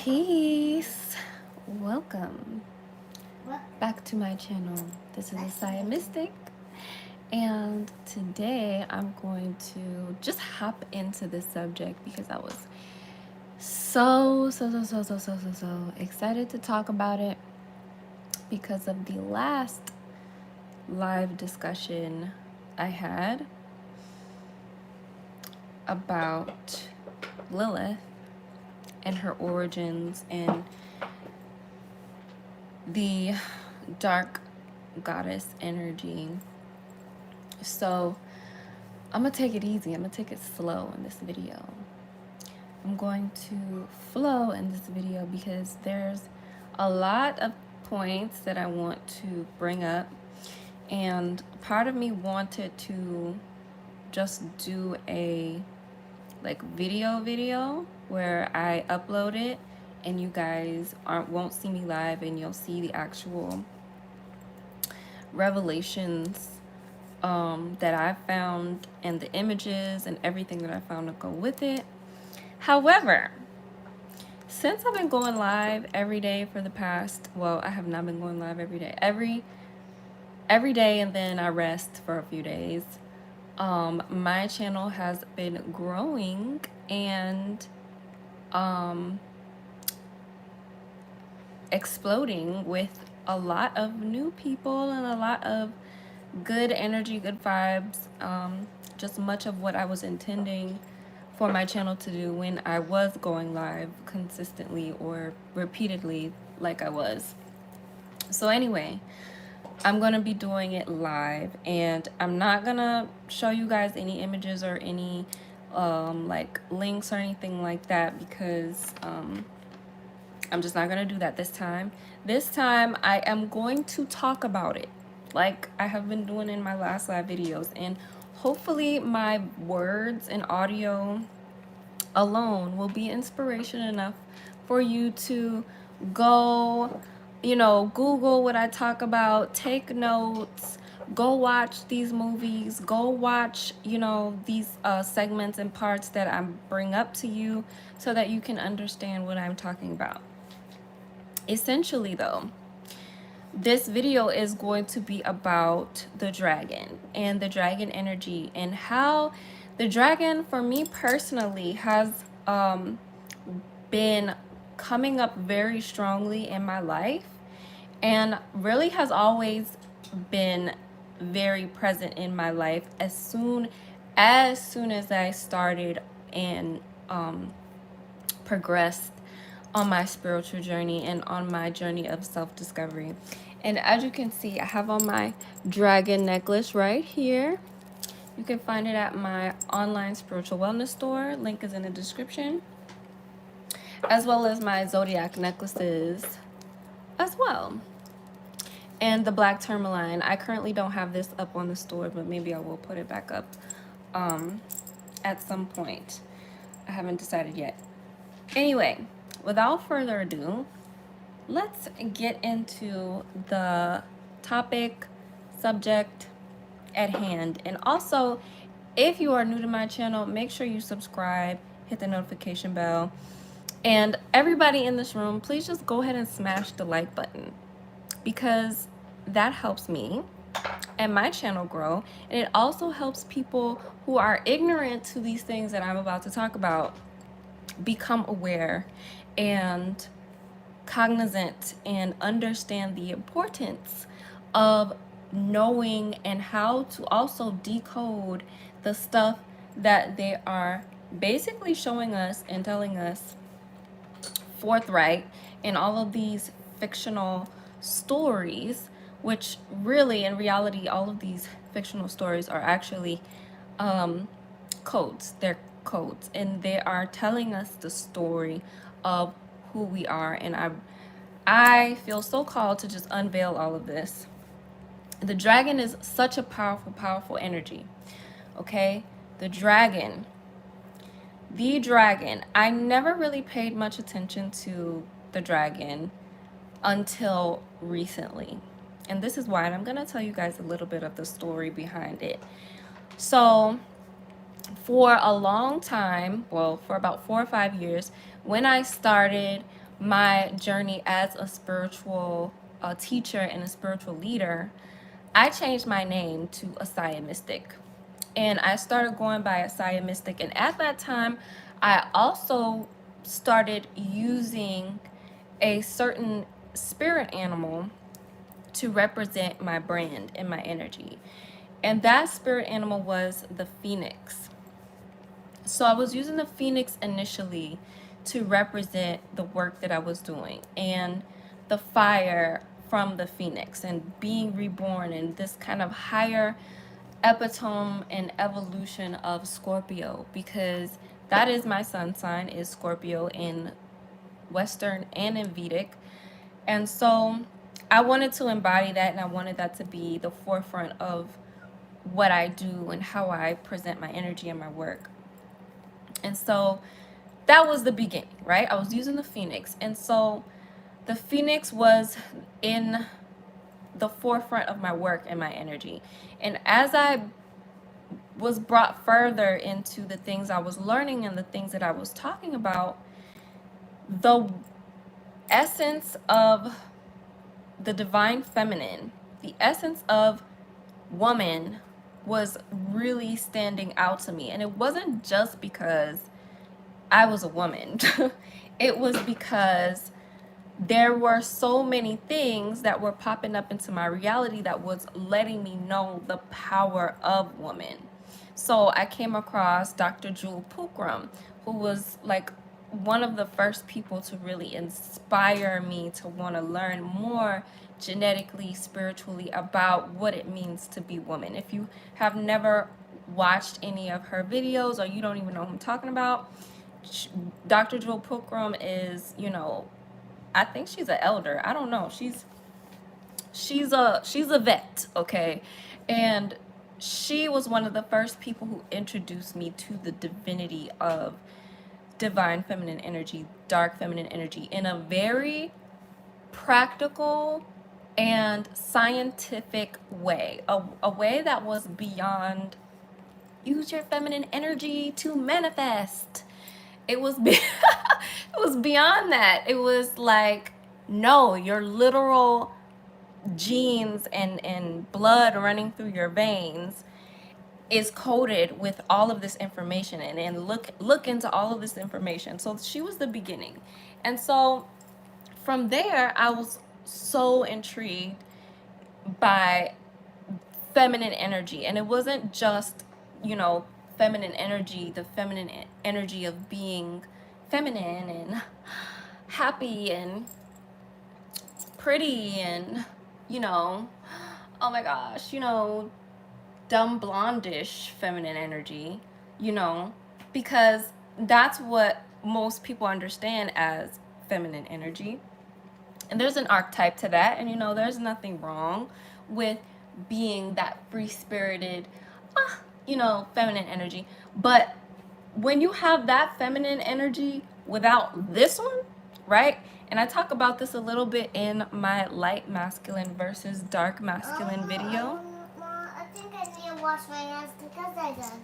Peace. Welcome back to my channel. This is ESAIA Mystic, and today I'm going to just hop into this subject because I was so excited to talk about it because of the last live discussion I had about Lilith and her origins and the dark goddess energy. So I'm gonna take it easy. I'm gonna take it slow in this video. I'm going to flow in this video because there's a lot of points that I want to bring up, and part of me wanted to just do a video where I upload it and you guys won't see me live and you'll see the actual revelations that I found and the images and everything that I found to go with it. However, since I've been going live every day for the past, well, I have not been going live every day, every day, and then I rest for a few days. My channel has been growing and exploding with a lot of new people and a lot of good energy, good vibes, just much of what I was intending for my channel to do when I was going live consistently or repeatedly like I was. So anyway, I'm going to be doing it live, and I'm not going to show you guys any images or any like links or anything like that because I'm just not going to do that this time. This time I am going to talk about it like I have been doing in my last live videos, and hopefully my words and audio alone will be inspiration enough for you to go, Google what I talk about, take notes, go watch these movies, go watch, these segments and parts that I bring up to you so that you can understand what I'm talking about. Essentially, though, this video is going to be about the dragon and the dragon energy and how the dragon, for me personally, has been coming up very strongly in my life and really has always been very present in my life as soon as I started and progressed on my spiritual journey and on my journey of self-discovery. And as you can see, I have on my dragon necklace right here. You can find it at my online spiritual wellness store. Link is in the description. As well as my zodiac necklaces as well. And the black tourmaline. I currently don't have this up on the store, but maybe I will put it back up at some point. I haven't decided yet. Anyway, without further ado, let's get into the topic, subject at hand. And also, if you are new to my channel, make sure you subscribe, hit the notification bell. And everybody in this room, please just go ahead and smash the like button because that helps me and my channel grow. And it also helps people who are ignorant to these things that I'm about to talk about become aware and cognizant and understand the importance of knowing and how to also decode the stuff that they are basically showing us and telling us forthright in all of these fictional stories, which really in reality all of these fictional stories are actually codes. They're codes, and they are telling us the story of who we are. And I feel so called to just unveil all of this. The dragon is such a powerful energy. Okay, the dragon, I never really paid much attention to the dragon until recently, and this is why, and I'm gonna tell you guys a little bit of the story behind it. So for a long time, well, for about 4 or 5 years, when I started my journey as a spiritual teacher and a spiritual leader, I changed my name to ESAIA Mystic. And I started going by ESAIA Mystic. And at that time, I also started using a certain spirit animal to represent my brand and my energy. And that spirit animal was the phoenix. So I was using the phoenix initially to represent the work that I was doing and the fire from the phoenix and being reborn and this kind of higher epitome and evolution of Scorpio, because that is my sun sign, is Scorpio in Western and in Vedic. And so I wanted to embody that, and I wanted that to be the forefront of what I do and how I present my energy and my work. And so that was the beginning, right? I was using the phoenix. And so the phoenix was in the forefront of my work and my energy. And as I was brought further into the things I was learning and the things that I was talking about, the essence of the divine feminine, the essence of woman, was really standing out to me. And it wasn't just because I was a woman. It was because there were so many things that were popping up into my reality that was letting me know the power of woman. So I came across Dr. Jewel Pookrum, who was like one of the first people to really inspire me to want to learn more genetically, spiritually about what it means to be woman. If you have never watched any of her videos or you don't even know who I'm talking about, Dr. Jewel Pookrum is, you know, I think she's an elder. I don't know. She's a vet, okay? And she was one of the first people who introduced me to the divinity of divine feminine energy, dark feminine energy, in a very practical and scientific way, a way that was beyond use your feminine energy to manifest. It was it was beyond that. It was like, no, your literal genes and blood running through your veins is coded with all of this information, and look into all of this information. So she was the beginning. And so from there, I was so intrigued by feminine energy. And it wasn't just, you know, feminine energy, the feminine energy of being feminine and happy and pretty and, you know, oh my gosh, you know, dumb blondish feminine energy, you know, because that's what most people understand as feminine energy. And there's an archetype to that, and you know, there's nothing wrong with being that free-spirited, you know, feminine energy. But when you have that feminine energy without this one, right? And I talk about this a little bit in my light masculine versus dark masculine video. Mom, I think I need to wash my hands because I did.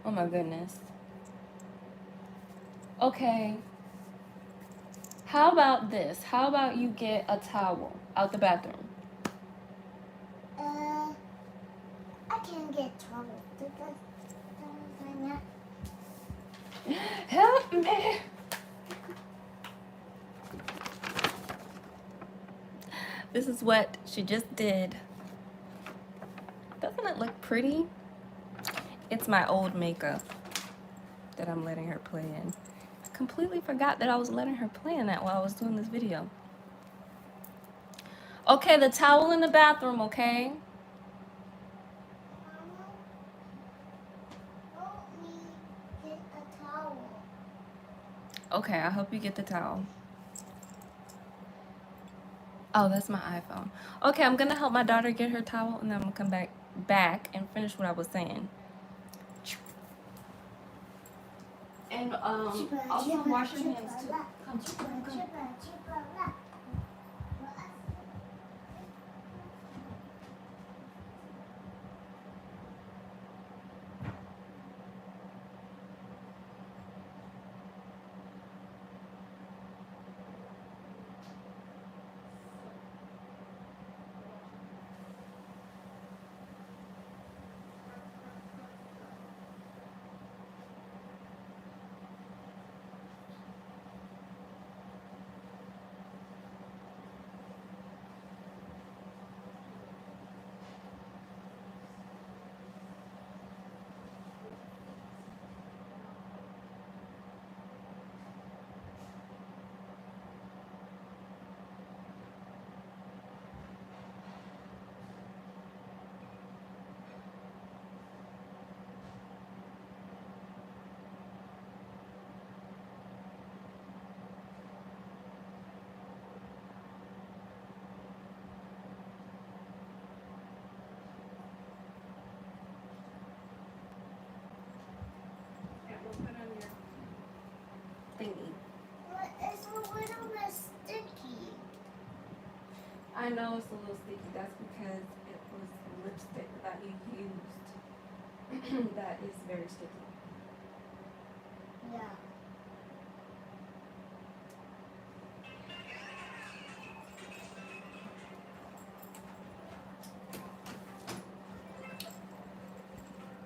Oh my goodness. Okay. How about this? How about you get a towel out the bathroom? I can't get trouble because I'm not. Help me. This is what she just did. Doesn't it look pretty? It's my old makeup that I'm letting her play in. I completely forgot that I was letting her play in that while I was doing this video. Okay, the towel in the bathroom, okay? Help me get a towel. Okay, I hope you get the towel. Oh, that's my iPhone. Okay, I'm gonna help my daughter get her towel, and then I'm gonna come back and finish what I was saying. And also wash your hands too. Come. I know it's a little sticky. That's because it was lipstick that you used. That is very sticky. Yeah.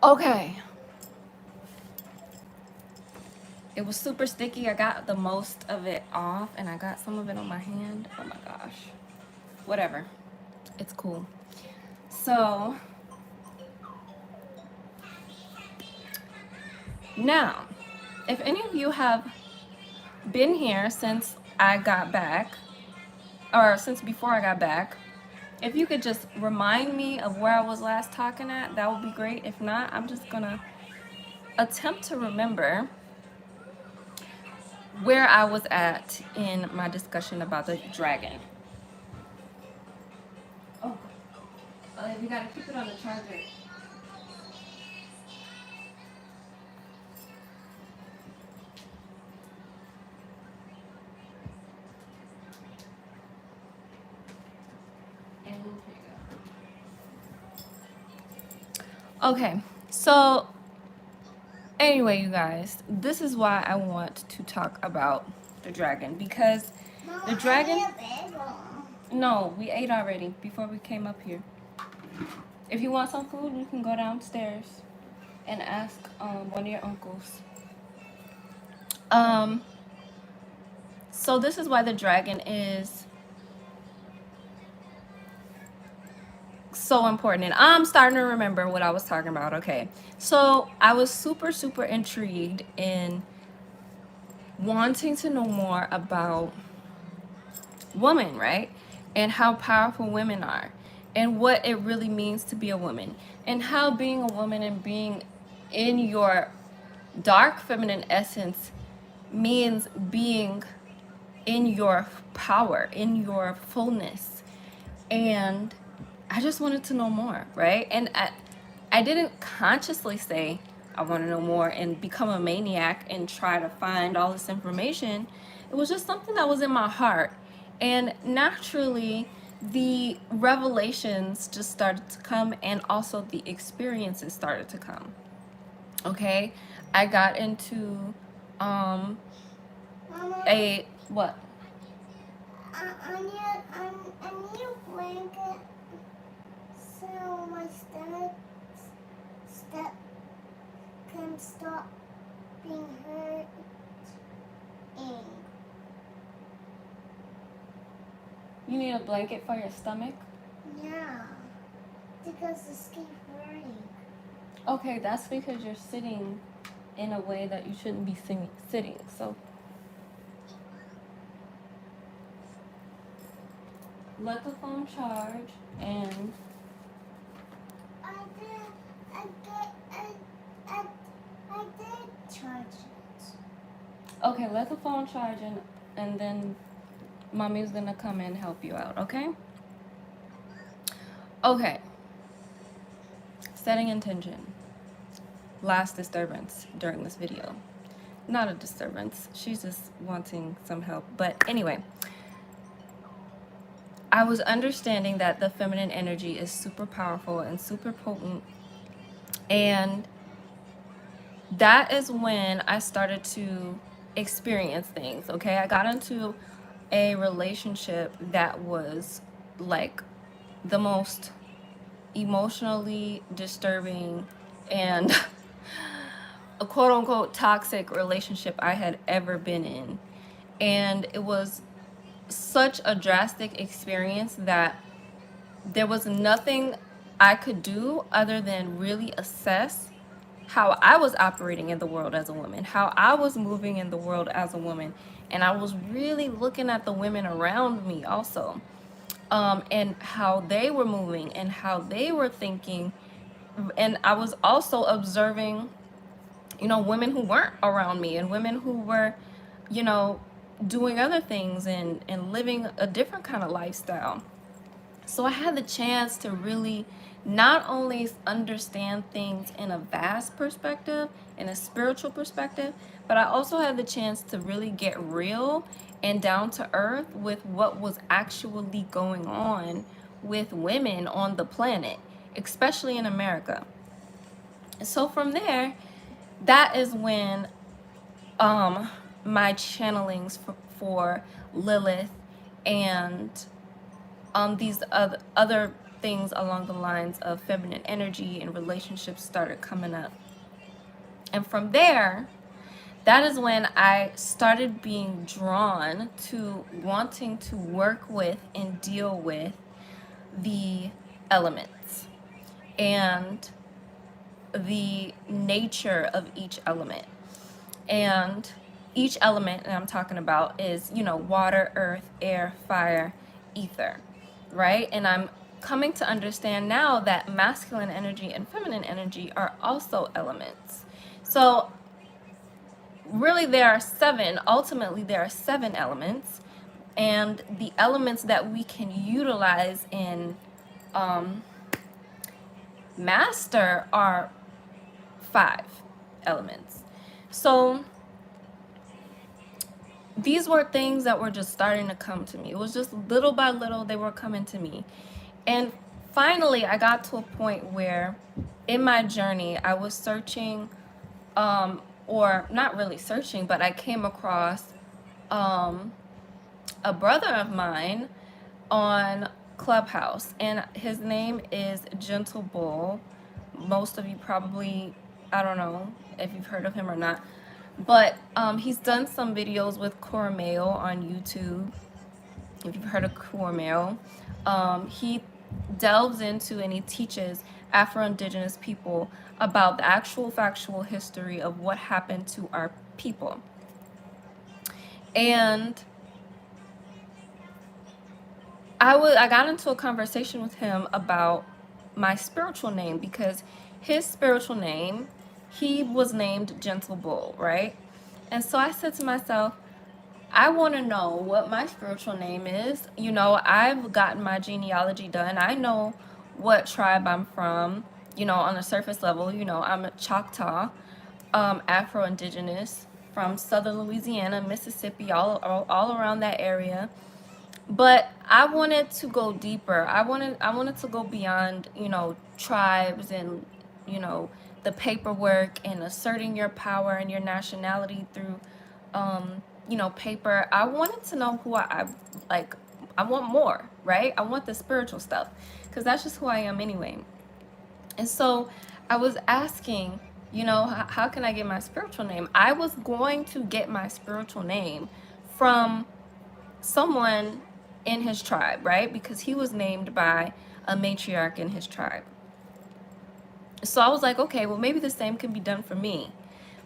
Okay. It was super sticky. I got the most of it off and I got some of it on my hand. Oh my gosh. Whatever. It's cool. So now, if any of you have been here since I got back, or since before I got back, if you could just remind me of where I was last talking at, that would be great. If not, I'm just gonna attempt to remember where I was at in my discussion about the dragon. Oh, you gotta keep it on the charger. And here you go. Okay, so anyway, you guys, this is why I want to talk about the dragon, because Mama, the dragon. I need a bagel. No, we ate already before we came up here. If you want some food, you can go downstairs and ask one of your uncles. So this is why the dragon is so important. And I'm starting to remember what I was talking about. Okay. So I was super intrigued in wanting to know more about women, right? And how powerful women are and what it really means to be a woman and how being a woman and being in your dark feminine essence means being in your power, in your fullness. And I just wanted to know more, right? And I didn't consciously say I want to know more and become a maniac and try to find all this information. It was just something that was in my heart. And naturally, the revelations just started to come, and also the experiences started to come. Okay? I got into Mama, a what? I need a blanket so my step can stop being hurt. You need a blanket for your stomach? Yeah, because it's keep hurting. Okay, that's because you're sitting in a way that you shouldn't be sitting. So let the phone charge and I did charge it. okay, let the phone charge and then mommy's gonna come and help you out, okay? Okay. Setting intention. Last disturbance during this video. Not a disturbance. She's just wanting some help. But anyway, I was understanding that the feminine energy is super powerful and super potent. And that is when I started to experience things, okay? I got into a relationship that was like the most emotionally disturbing and a quote-unquote toxic relationship I had ever been in. And it was such a drastic experience that there was nothing I could do other than really assess how I was operating in the world as a woman, how I was moving in the world as a woman. And I was really looking at the women around me also, and how they were moving and how they were thinking. And I was also observing, women who weren't around me and women who were, doing other things and living a different kind of lifestyle. So I had the chance to really not only understand things in a vast perspective, in a spiritual perspective, but I also had the chance to really get real and down to earth with what was actually going on with women on the planet, especially in America. So from there, that is when my channelings for Lilith and these other things along the lines of feminine energy and relationships started coming up. And from there, that is when I started being drawn to wanting to work with and deal with the elements and the nature of each element. And each element that I'm talking about is, water, earth, air, fire, ether, right? And I'm coming to understand now that masculine energy and feminine energy are also elements. So really ultimately there are 7 elements, and the elements that we can utilize in master are 5 elements. So these were things that were just starting to come to me. It was just little by little they were coming to me. And finally I got to a point where in my journey I was searching, or not really searching, but I came across a brother of mine on Clubhouse, and his name is Gentle Bull. Most of you probably, I don't know if you've heard of him or not, but he's done some videos with Korra on YouTube. If you've heard of Korra, he delves into and he teaches Afro-Indigenous people about the actual factual history of what happened to our people. And I got into a conversation with him about my spiritual name, because his spiritual name, he was named Gentle Bull, right? And so I said to myself, I want to know what my spiritual name is. I've gotten my genealogy done. I know what tribe I'm from, on a surface level. I'm a Choctaw, Afro-Indigenous from southern Louisiana, Mississippi, all around that area. But I wanted to go deeper. I wanted to go beyond, tribes and, the paperwork and asserting your power and your nationality through, paper. I wanted to know who I want more, right? I want the spiritual stuff, because that's just who I am anyway. And so I was asking, how can I get my spiritual name? I was going to get my spiritual name from someone in his tribe, right? Because he was named by a matriarch in his tribe. So I was like, okay, well, maybe the same can be done for me.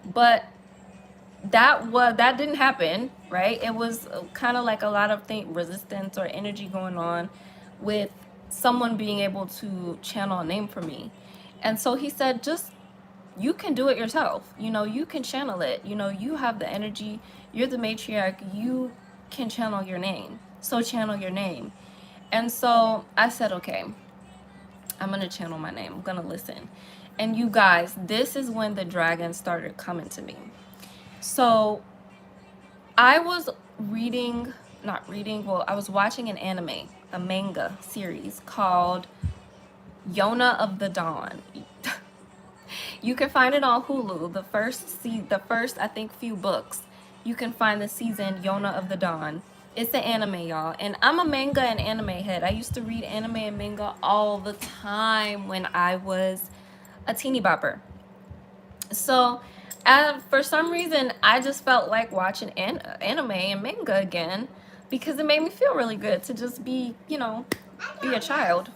But that didn't happen, right? It was kind of like a lot of resistance or energy going on with someone being able to channel a name for me. And so he said, just, you can do it yourself. You can channel it. You have the energy. You're the matriarch. You can channel your name. So channel your name. And so I said, okay, I'm going to channel my name. I'm going to listen. And you guys, this is when the dragon started coming to me. So I was I was watching an anime, a manga series called Yona of the Dawn. You can find it on Hulu. The first I think few books, you can find the season Yona of the Dawn. It's an anime, y'all. And I'm a manga and anime head. I used to read anime and manga all the time when I was a teeny bopper. So for some reason, I just felt like watching anime and manga again, because it made me feel really good to just be a child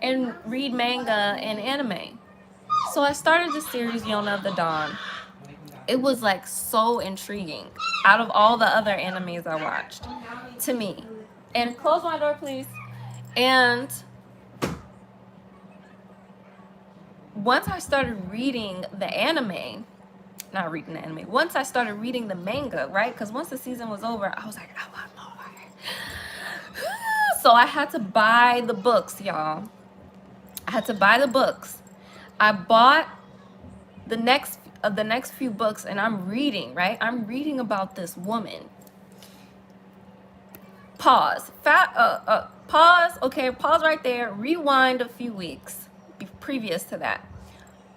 and read manga and anime. So I started the series Yona of the Dawn. It was like so intriguing out of all the other animes I watched to me. And close my door, please. And once I started reading the anime, once I started reading the manga, right? Because once the season was over, I was like, I want more. So I had to buy the books, y'all. had to buy the books. I bought the next few books, and I'm reading, right? I'm reading about this woman. Pause. Pause. Okay, pause right there. Rewind a few weeks previous to that,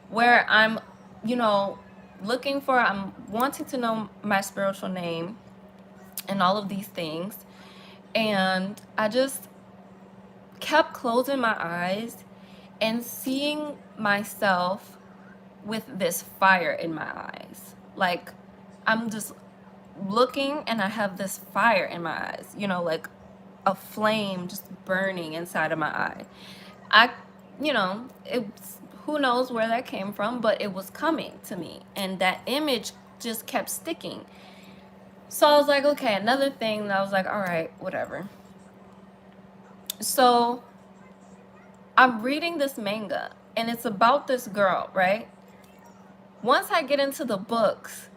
where I'm, I'm wanting to know my spiritual name and all of these things. And I just kept closing my eyes and seeing myself with this fire in my eyes. Like, I'm just looking and I have this fire in my eyes, like a flame just burning inside of my eye. It's, who knows where that came from, but it was coming to me, and that image just kept sticking. So I was like, okay, another thing that I was like, all right, whatever. So I'm reading this manga, and it's about this girl, right? Once I get into the books,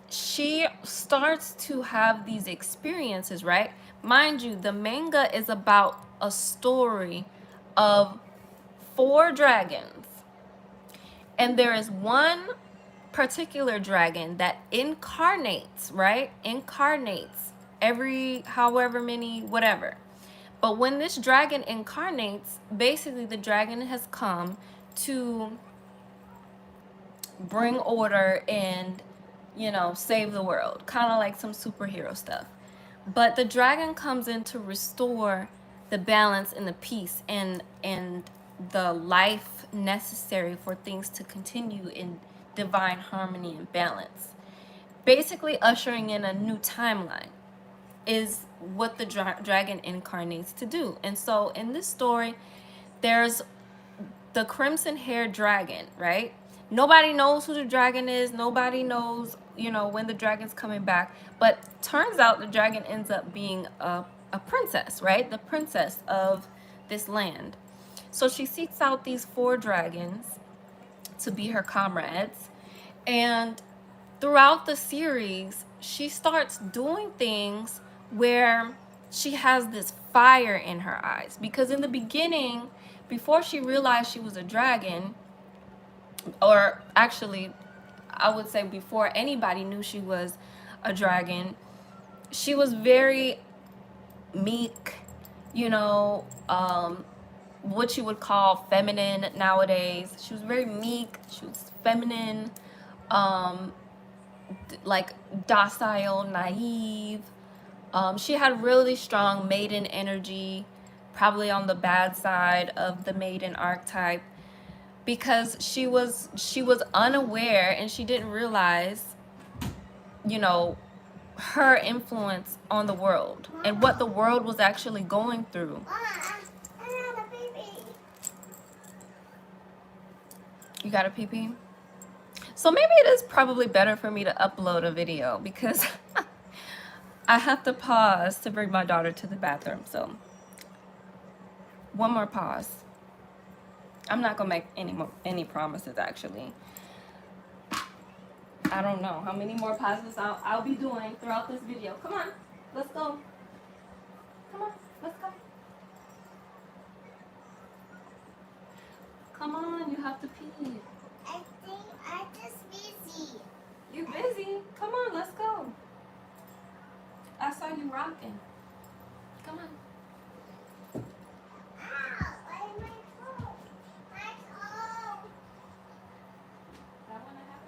she starts to have these experiences, right? Mind you, the manga is about a story of 4 dragons. And there is one particular dragon that incarnates, right? Incarnates every however many, whatever. But when this dragon incarnates, basically the dragon has come to bring order and, save the world. Kind of like some superhero stuff. But the dragon comes in to restore the balance and the peace and the life necessary for things to continue in divine harmony and balance. Basically ushering in a new timeline is what the dragon incarnates to do. And so in this story, there's the crimson haired dragon, right? Nobody knows who the dragon is. Nobody knows, when the dragon's coming back. But turns out the dragon ends up being a princess, right? The princess of this land. So she seeks out these 4 dragons to be her comrades. And throughout the series, she starts doing things where she has this fire in her eyes. Because in the beginning, before she realized she was a dragon, or actually, I would say before anybody knew she was a dragon, she was very meek, what you would call feminine nowadays. She was very meek. She was feminine, like docile, naive. She had really strong maiden energy, probably on the bad side of the maiden archetype, because she was unaware and she didn't realize, her influence on the world and what the world was actually going through. You got a pee-pee? So maybe it is probably better for me to upload a video because I have to pause to bring my daughter to the bathroom. So one more pause. I'm not gonna make any promises actually. I don't know how many more pauses I'll be doing throughout this video. Come on, let's go. Come on, let's go. Come on, you have to pee. I think I'm just busy. You busy? Come on, let's go. I saw you rocking. Come on. Ow, why my phone? My phone. That one I have.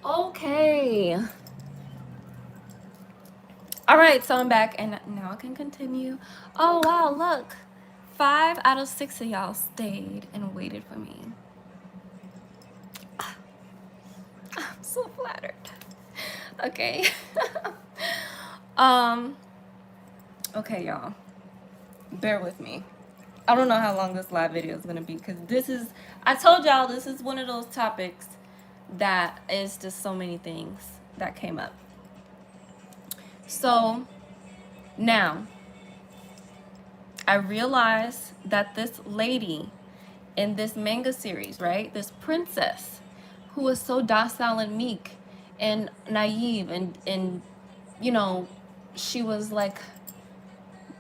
Okay. All right, so I'm back and now I can continue. Oh, wow, look. 5 out of 6 of y'all stayed and waited for me. I'm so flattered. Okay. Okay, y'all. Bear with me. I don't know how long this live video is going to be because I told y'all this is one of those topics that is just so many things that came up. So now I realize that this lady in this manga series, right? This princess who was so docile and meek and naive and you know, she was like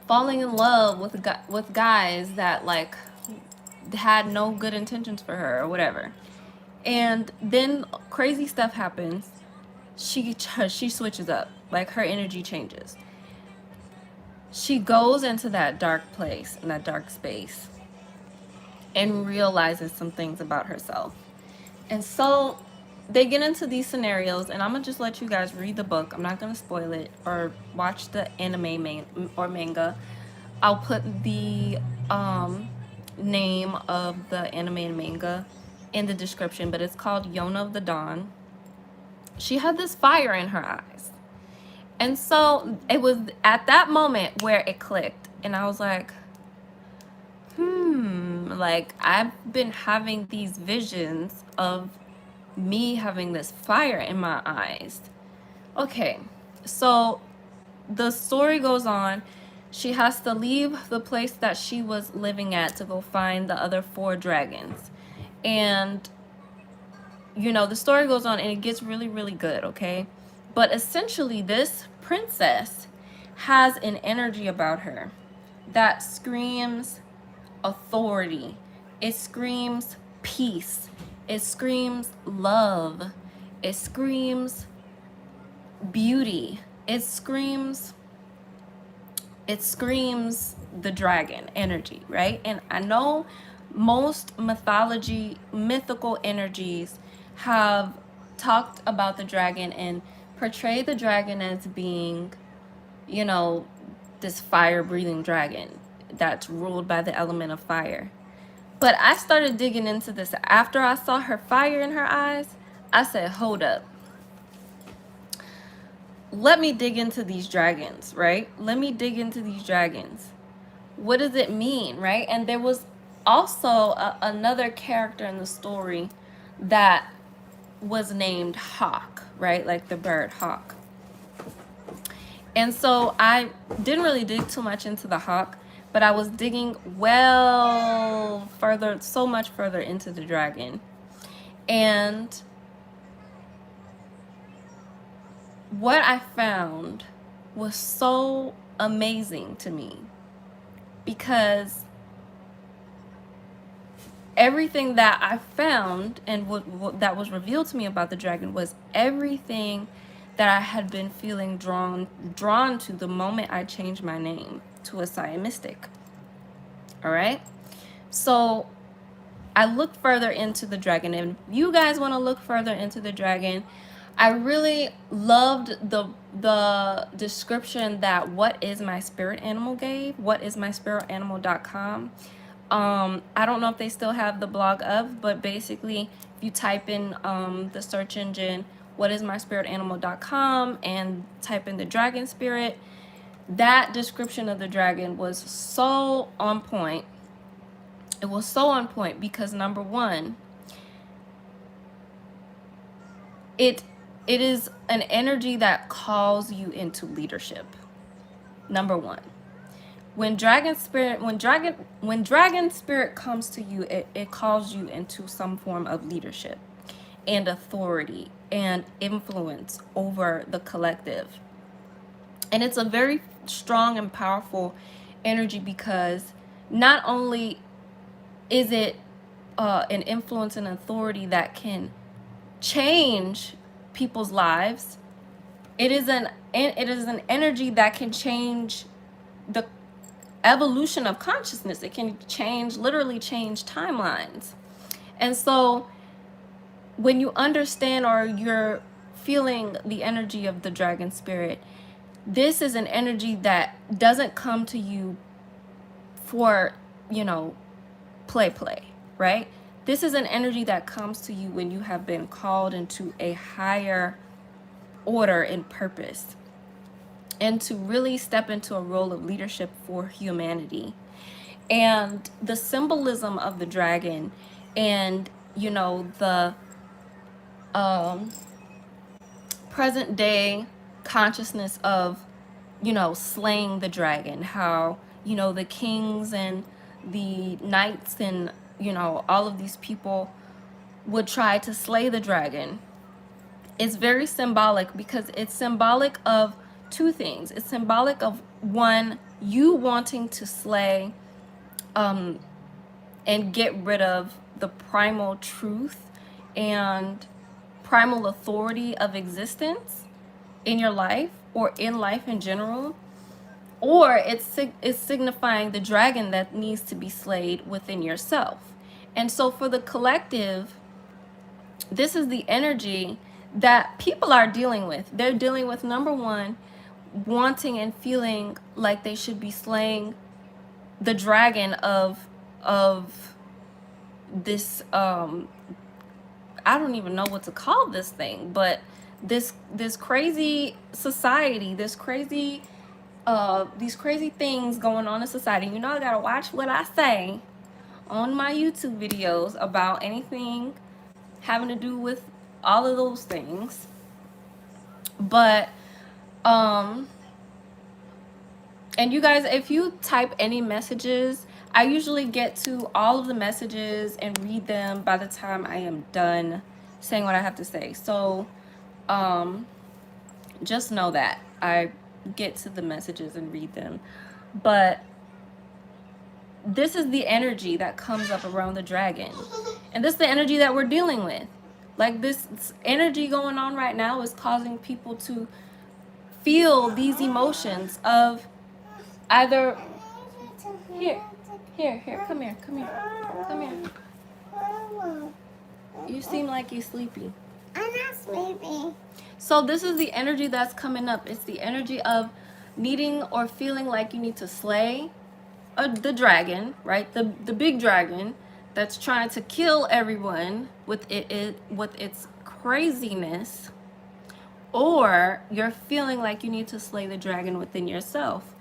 falling in love with guys that like had no good intentions for her or whatever. And then crazy stuff happens. She switches up, like her energy changes. She goes into that dark place, in that dark space, and realizes some things about herself. And so they get into these scenarios, and I'm gonna just let you guys read the book. I'm not gonna spoil it or watch the anime or manga. I'll put the name of the anime and manga in the description, but it's called Yona of the Dawn. She had this fire in her eyes. And so it was at that moment where it clicked. And I was like, like I've been having these visions of me having this fire in my eyes. Okay, so the story goes on. She has to leave the place that she was living at to go find the other 4 dragons. And, you know, the story goes on and it gets really, really good, okay? But essentially, this princess has an energy about her that screams authority. It screams peace. It screams love. It screams beauty. It screams the dragon energy, right? And I know most mythical energies have talked about the dragon and portray the dragon as being, you know, this fire-breathing dragon that's ruled by the element of fire. But I started digging into this after I saw her fire in her eyes. I said, hold up. Let me dig into these dragons, right? Let me dig into these dragons. What does it mean, right? And there was also another character in the story that was named Hawk, right? Like the bird Hawk. And so I didn't really dig too much into the hawk, but I was digging so much further into the dragon. And what I found was so amazing to me because everything that I found and what that was revealed to me about the dragon was everything that I had been feeling drawn to the moment I changed my name to ESAIA Mystic. All right. So I looked further into the dragon, and if you guys want to look further into the dragon, I really loved the description that What Is My Spirit Animal gave. Whatismyspiritanimal.com. I don't know if they still have the blog up, but basically if you type in the search engine whatismyspiritanimal.com and type in the dragon spirit, that description of the dragon was so on point. It was so on point because number one, it is an energy that calls you into leadership. Number one. When dragon spirit comes to you, it calls you into some form of leadership and authority and influence over the collective. And it's a very strong and powerful energy because not only is it an influence and authority that can change people's lives, it is an energy that can change the evolution of consciousness. It can literally change timelines. And so when you understand or you're feeling the energy of the dragon spirit, this is an energy that doesn't come to you for, you know, play, right? This is an energy that comes to you when you have been called into a higher order and purpose, and to really step into a role of leadership for humanity. And the symbolism of the dragon, and, you know, the present day consciousness of, you know, slaying the dragon, how, you know, the kings and the knights and, you know, all of these people would try to slay the dragon. It's very symbolic, because it's symbolic of two things. It's symbolic of, one, you wanting to slay and get rid of the primal truth and primal authority of existence in your life, or in life in general. Or it's signifying the dragon that needs to be slayed within yourself. And so for the collective, this is the energy that people are dealing with. They're dealing with, number one, wanting and feeling like they should be slaying the dragon of this I don't even know what to call this thing, but this crazy society, these crazy things going on in society. You know, I gotta watch what I say on my YouTube videos about anything having to do with all of those things. But and you guys, if you type any messages, I usually get to all of the messages and read them by the time I am done saying what I have to say. So just know that I get to the messages and read them. But this is the energy that comes up around the dragon, and this is the energy that we're dealing with. Like, this energy going on right now is causing people to feel these emotions of either here, come here. You seem like you're sleepy. I'm not sleepy. So this is the energy that's coming up. It's the energy of needing or feeling like you need to slay the dragon, right? The big dragon that's trying to kill everyone with with its craziness. Or you're feeling like you need to slay the dragon within yourself,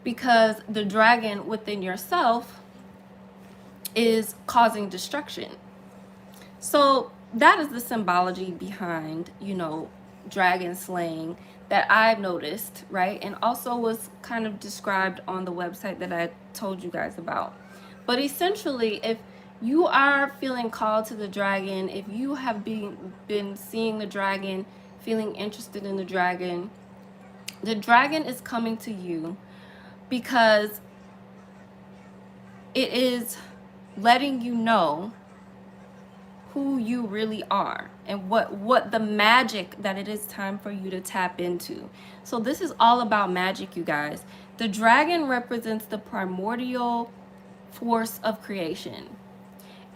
because the dragon within yourself is causing destruction. So that is the symbology behind, you know, dragon slaying that I've noticed, right? And also was kind of described on the website that I told you guys about. But essentially, if you are feeling called to the dragon, if you have been seeing the dragon, feeling interested in the dragon is coming to you because it is letting you know who you really are and what the magic that it is time for you to tap into. So this is all about magic, you guys. The dragon represents the primordial force of creation.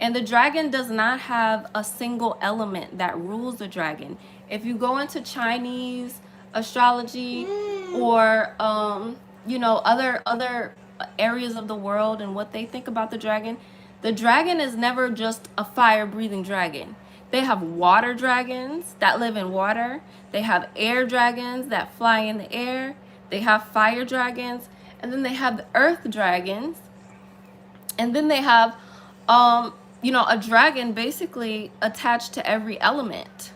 And the dragon does not have a single element that rules the dragon. If you go into Chinese astrology or you know, other areas of the world and what they think about the dragon is never just a fire-breathing dragon. They have water dragons that live in water. They have air dragons that fly in the air. They have fire dragons, and then they have the earth dragons. And then they have you know, a dragon basically attached to every element,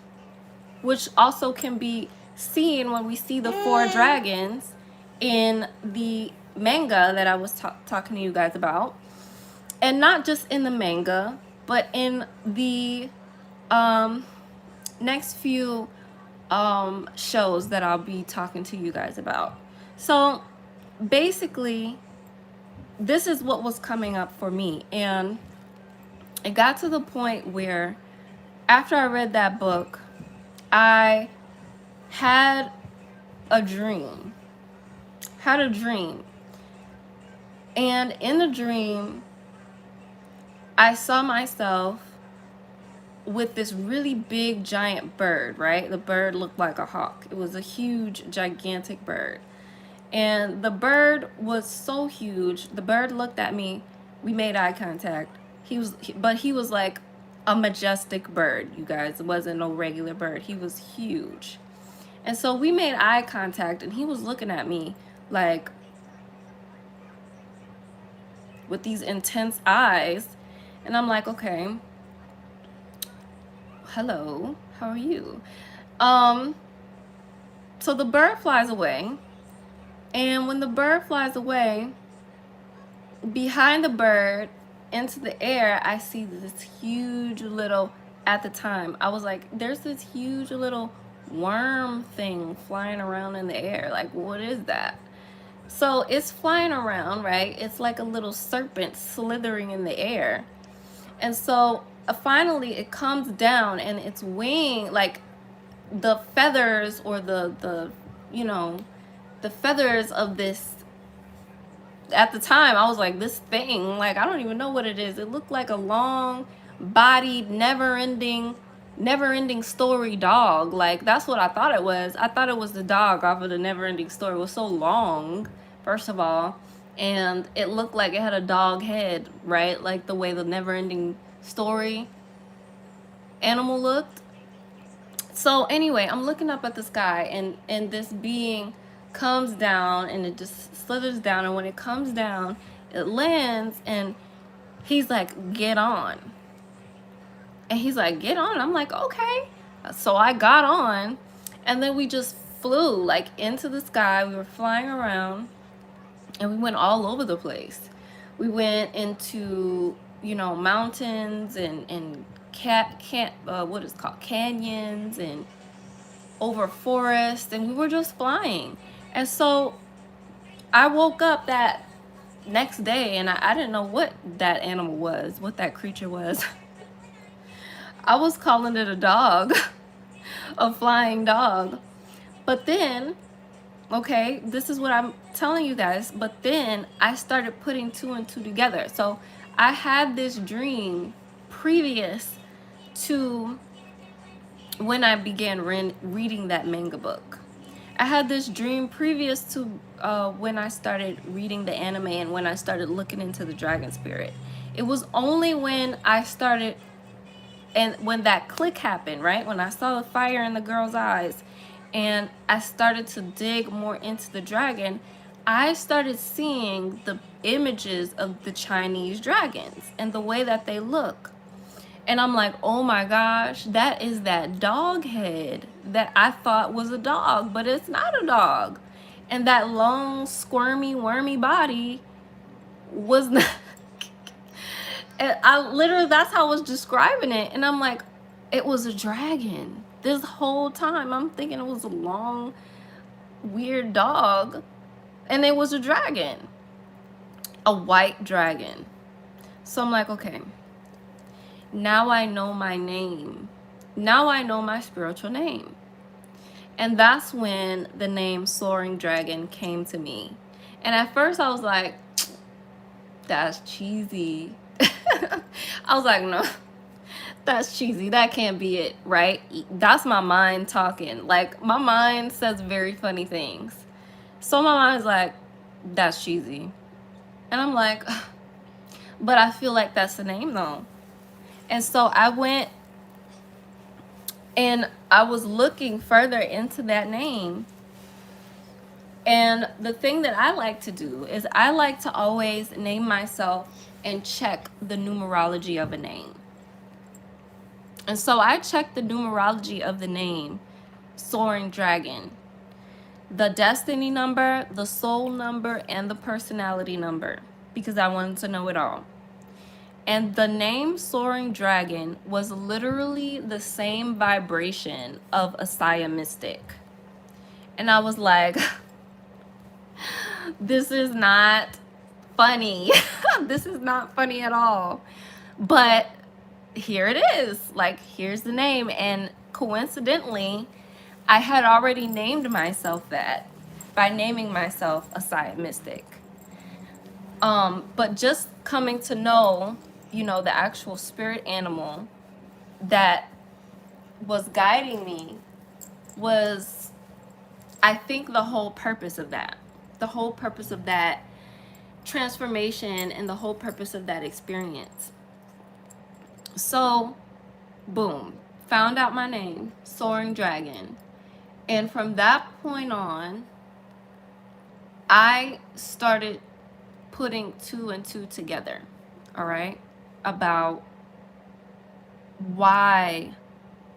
which also can be seen when we see the 4 dragons in the manga that I was talking to you guys about. And not just in the manga, but in the next few shows that I'll be talking to you guys about. So basically, this is what was coming up for me. And it got to the point where after I read that book, I had a dream. And in the dream, I saw myself with this really big giant bird, right? The bird looked like a hawk. It was a huge, gigantic bird. And the bird was so huge. The bird looked at me. We made eye contact. But he was like a majestic bird, you guys. It wasn't no regular bird. He was huge. And so we made eye contact, and he was looking at me like with these intense eyes. And I'm like, okay, hello, how are you? So the bird flies away. And when the bird flies away, behind the bird into the air, I see this huge little, at the time, I was like, there's this huge little worm thing flying around in the air. Like, what is that? So it's flying around, right? It's like a little serpent slithering in the air. And so finally it comes down, and its wing, like the feathers or the you know, the feathers of this, at the time I was like, this thing, like I don't even know what it is. It looked like a long bodied never-ending story dog. Like that's what I thought it was. I thought it was the dog off of the Never-Ending Story. It was so long, first of all, and it looked like it had a dog head, right? Like the way the Never-Ending Story animal looked. So anyway, I'm looking up at the sky, and this being comes down, and it just slithers down, and when it comes down, it lands, and he's like, get on. And he's like, get on. I'm like, okay. So I got on, and then we just flew like into the sky. We were flying around, and we went all over the place. We went into, you know, mountains and what is it called, canyons, and over forests, and we were just flying. And so I woke up that next day, and I didn't know what that animal was, what that creature was. I was calling it a dog, a flying dog. But then, okay, this is what I'm telling you guys, but then I started putting two and two together. So I had this dream previous to when I began reading that manga book. I had this dream previous to when I started reading the anime and when I started looking into the Dragon Spirit. It was only when I started, and when that click happened, right? When I saw the fire in the girl's eyes and I started to dig more into the dragon, I started seeing the images of the Chinese dragons and the way that they look. And I'm like, oh my gosh, that is that dog head that I thought was a dog, but it's not a dog. And that long, squirmy, wormy body was not. And I literally, that's how I was describing it. And I'm like, it was a dragon. This whole time I'm thinking it was a long, weird dog. And it was a dragon. A white dragon. So I'm like, okay. Now I know my name. Now I know my spiritual name. And that's when the name Soaring Dragon came to me. And at first I was like, that's cheesy. I was like, no, that's cheesy. That can't be it, right? That's my mind talking. Like, my mind says very funny things. So my mind's like, that's cheesy. And I'm like, but I feel like that's the name though. And so I went and I was looking further into that name. And the thing that I like to do is I like to always name myself and check the numerology of a name. And so I checked the numerology of the name Soaring Dragon, the destiny number, the soul number, and the personality number, because I wanted to know it all. And the name Soaring Dragon was literally the same vibration of ESAIA Mystic. And I was like, this is not funny. This is not funny at all. But here it is. Like, here's the name. And coincidentally, I had already named myself that by naming myself ESAIA Mystic. But just coming to know, you know, the actual spirit animal that was guiding me was, I think, the whole purpose of that. The whole purpose of that transformation and the whole purpose of that experience. So, boom, found out my name, Soaring Dragon. And from that point on, I started putting 2 and 2 together, all right, about why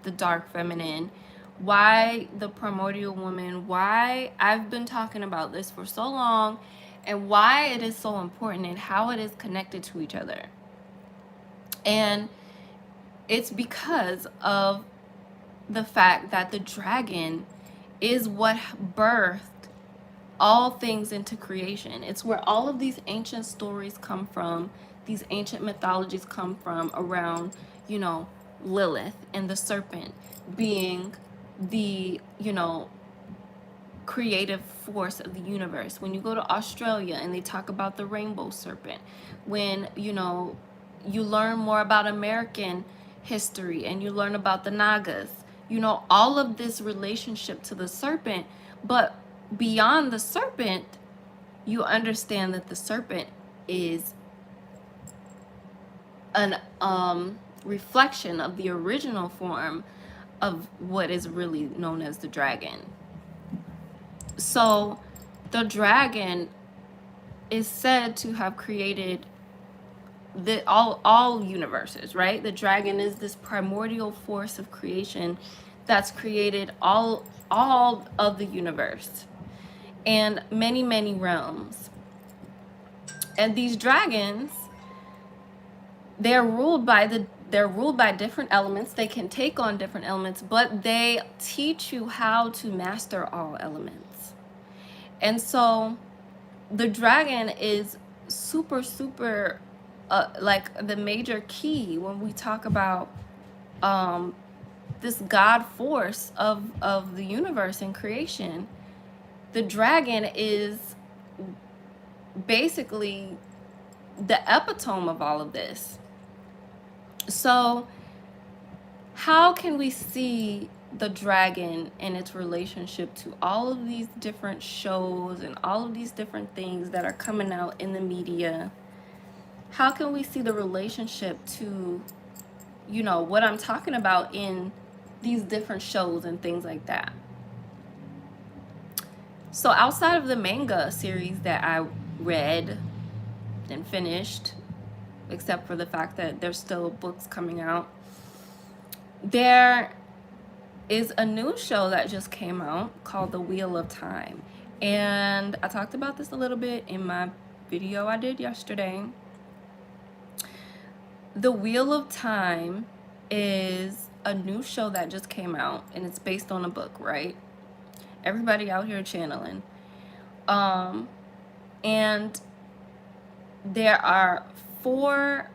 the dark feminine, why the primordial woman, why I've been talking about this for so long, and why it is so important and how it is connected to each other. And it's because of the fact that the dragon is what birthed all things into creation. It's where all of these ancient stories come from, these ancient mythologies come from, around, you know, Lilith and the serpent being the, you know, creative force of the universe. When you go to Australia and they talk about the rainbow serpent, when, you know, you learn more about American history and you learn about the Nagas, you know, all of this relationship to the serpent. But beyond the serpent, you understand that the serpent is an reflection of the original form of what is really known as the dragon. So the dragon is said to have created all universes, right? The dragon is this primordial force of creation that's created all of the universe and many, many realms. And these dragons, they're ruled by different elements. They can take on different elements, but they teach you how to master all elements. And so the dragon is super like the major key when we talk about this God force of the universe and creation. The dragon is basically the epitome of all of this. So how can we see the dragon and its relationship to all of these different shows and all of these different things that are coming out in the media? How can we see the relationship to, you know, what I'm talking about in these different shows and things like that? So outside of the manga series that I read and finished, except for the fact that there's still books coming out, there is a new show that just came out called The Wheel of Time. And I talked about this a little bit in my video I did yesterday. The Wheel of Time is a new show that just came out, and it's based on a book, right? Everybody out here channeling. And there are 4,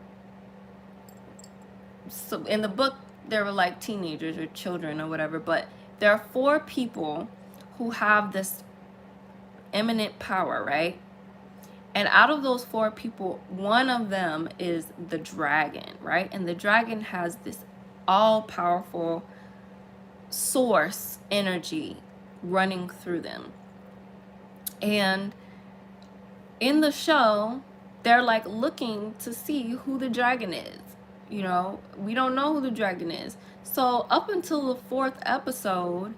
so in the book there were like teenagers or children or whatever, but there are 4 people who have this eminent power, right? And out of those 4 people, one of them is the dragon, right? And the dragon has this all-powerful source energy running through them. And in the show, they're like looking to see who the dragon is. You know, we don't know who the dragon is. So up until the 4th episode,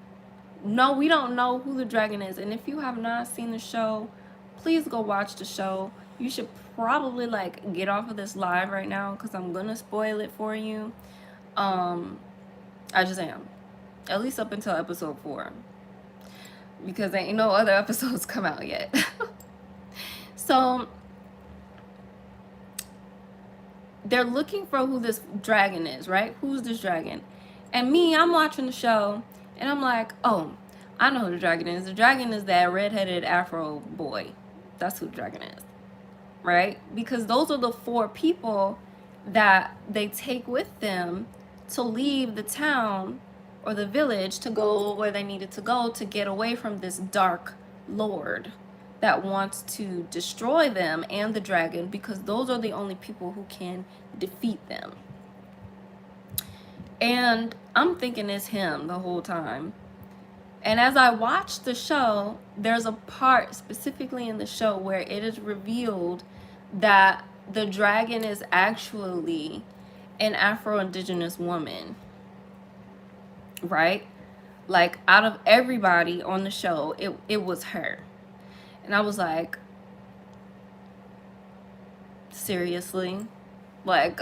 no, we don't know who the dragon is. And if you have not seen the show, please go watch the show. You should probably like get off of this live right now because I'm gonna spoil it for you. I just am. At least up until episode 4. Because there ain't no other episodes come out yet. So they're looking for who this dragon is, right? Who's this dragon? And me, I'm watching the show and I'm like, oh, I know who the dragon is. The dragon is that redheaded Afro boy. That's who the dragon is, right? Because those are the 4 people that they take with them to leave the town or the village to go where they needed to go to get away from this dark lord that wants to destroy them and the dragon, because those are the only people who can defeat them. And I'm thinking it's him the whole time. And as I watch the show, there's a part specifically in the show where it is revealed that the dragon is actually an Afro-Indigenous woman, right? Like, out of everybody on the show, it was her. And I was like, seriously? Like,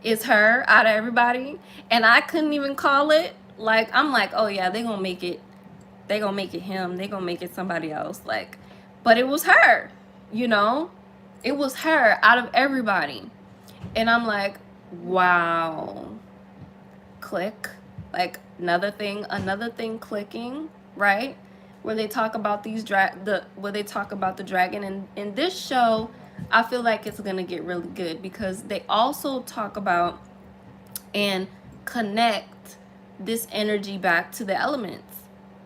it's her out of everybody? And I couldn't even call it. Like, I'm like, oh yeah, they gonna make it him, they gonna make it somebody else. Like, but it was her, you know? It was her out of everybody. And I'm like, wow. Click. Like, another thing clicking, right? Where they talk about where they talk about the dragon. And in this show, I feel like it's gonna get really good because they also talk about and connect this energy back to the elements,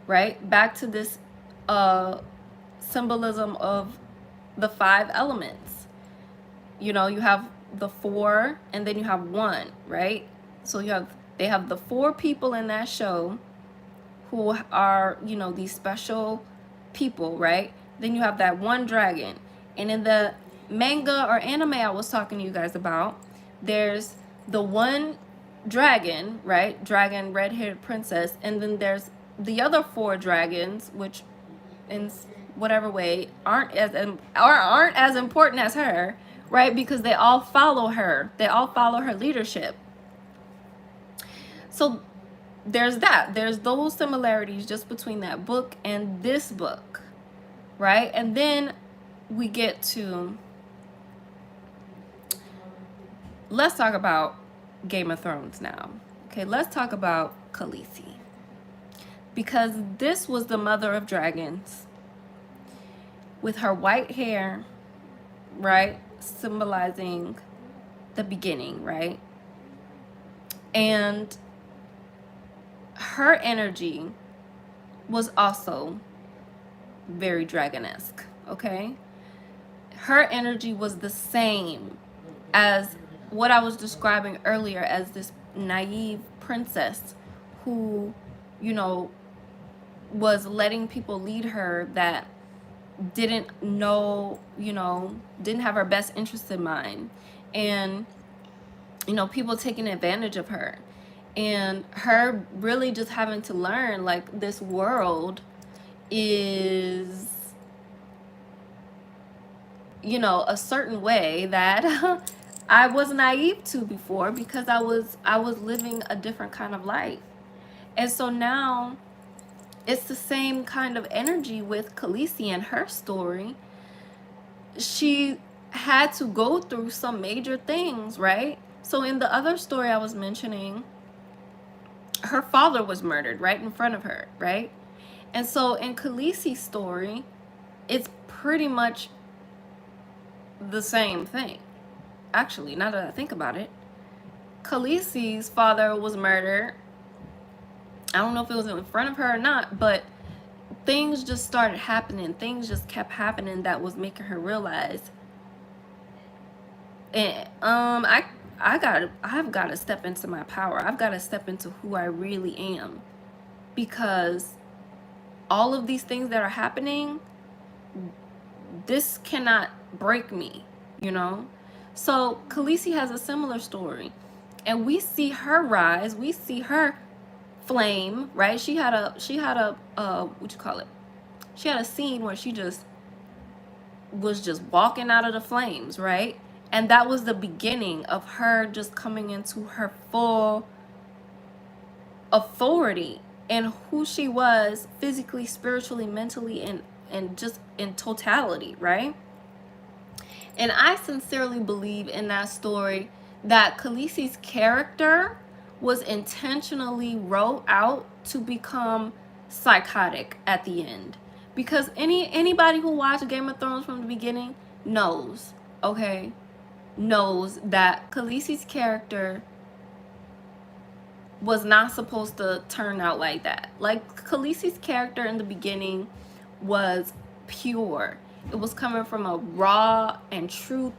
right? Back to this symbolism of the 5 elements. You know, you have the 4 and then you have 1, right? So they have the 4 people in that show who are, you know, these special people, right? Then you have that 1 dragon. And in the manga or anime I was talking to you guys about, there's the 1 dragon, right? Dragon, red-haired princess. And then there's the other 4 dragons, which in whatever way aren't as important as her, right? Because they all follow her. They all follow her leadership. So there's that. There's those similarities just between that book and this book, right? And then we get to, let's talk about Game of Thrones now. Okay, let's talk about Khaleesi. Because this was the mother of dragons with her white hair, right? Symbolizing the beginning, right? And her energy was also very dragonesque, okay? Her energy was the same as what I was describing earlier as this naive princess who, you know, was letting people lead her that didn't know, you know, didn't have her best interests in mind. And, you know, people taking advantage of her. And her really just having to learn, like, this world is, you know, a certain way that I was naive to before because I was living a different kind of life. And so now it's the same kind of energy with Khaleesi and her story. She had to go through some major things, right? So in the other story I was mentioning, her father was murdered right in front of her, right? And so in Khaleesi's story, it's pretty much the same thing. Actually, now that I think about it, Khaleesi's father was murdered. I don't know if it was in front of her or not, but things just started happening. Things just kept happening that was making her realize, and I've got to step into my power. I've got to step into who I really am, because all of these things that are happening, this cannot break me, you know? So Khaleesi has a similar story, and we see her rise. We see her flame, right? She had a what you call it? She had a scene where she just was just walking out of the flames, right? And that was the beginning of her just coming into her full authority and who she was physically, spiritually, mentally, and just in totality, right? And I sincerely believe in that story that Khaleesi's character was intentionally wrote out to become psychotic at the end. Because anybody who watched Game of Thrones from the beginning knows, okay, knows that Khaleesi's character was not supposed to turn out like that. Like, Khaleesi's character in the beginning was pure. It was coming from a raw and true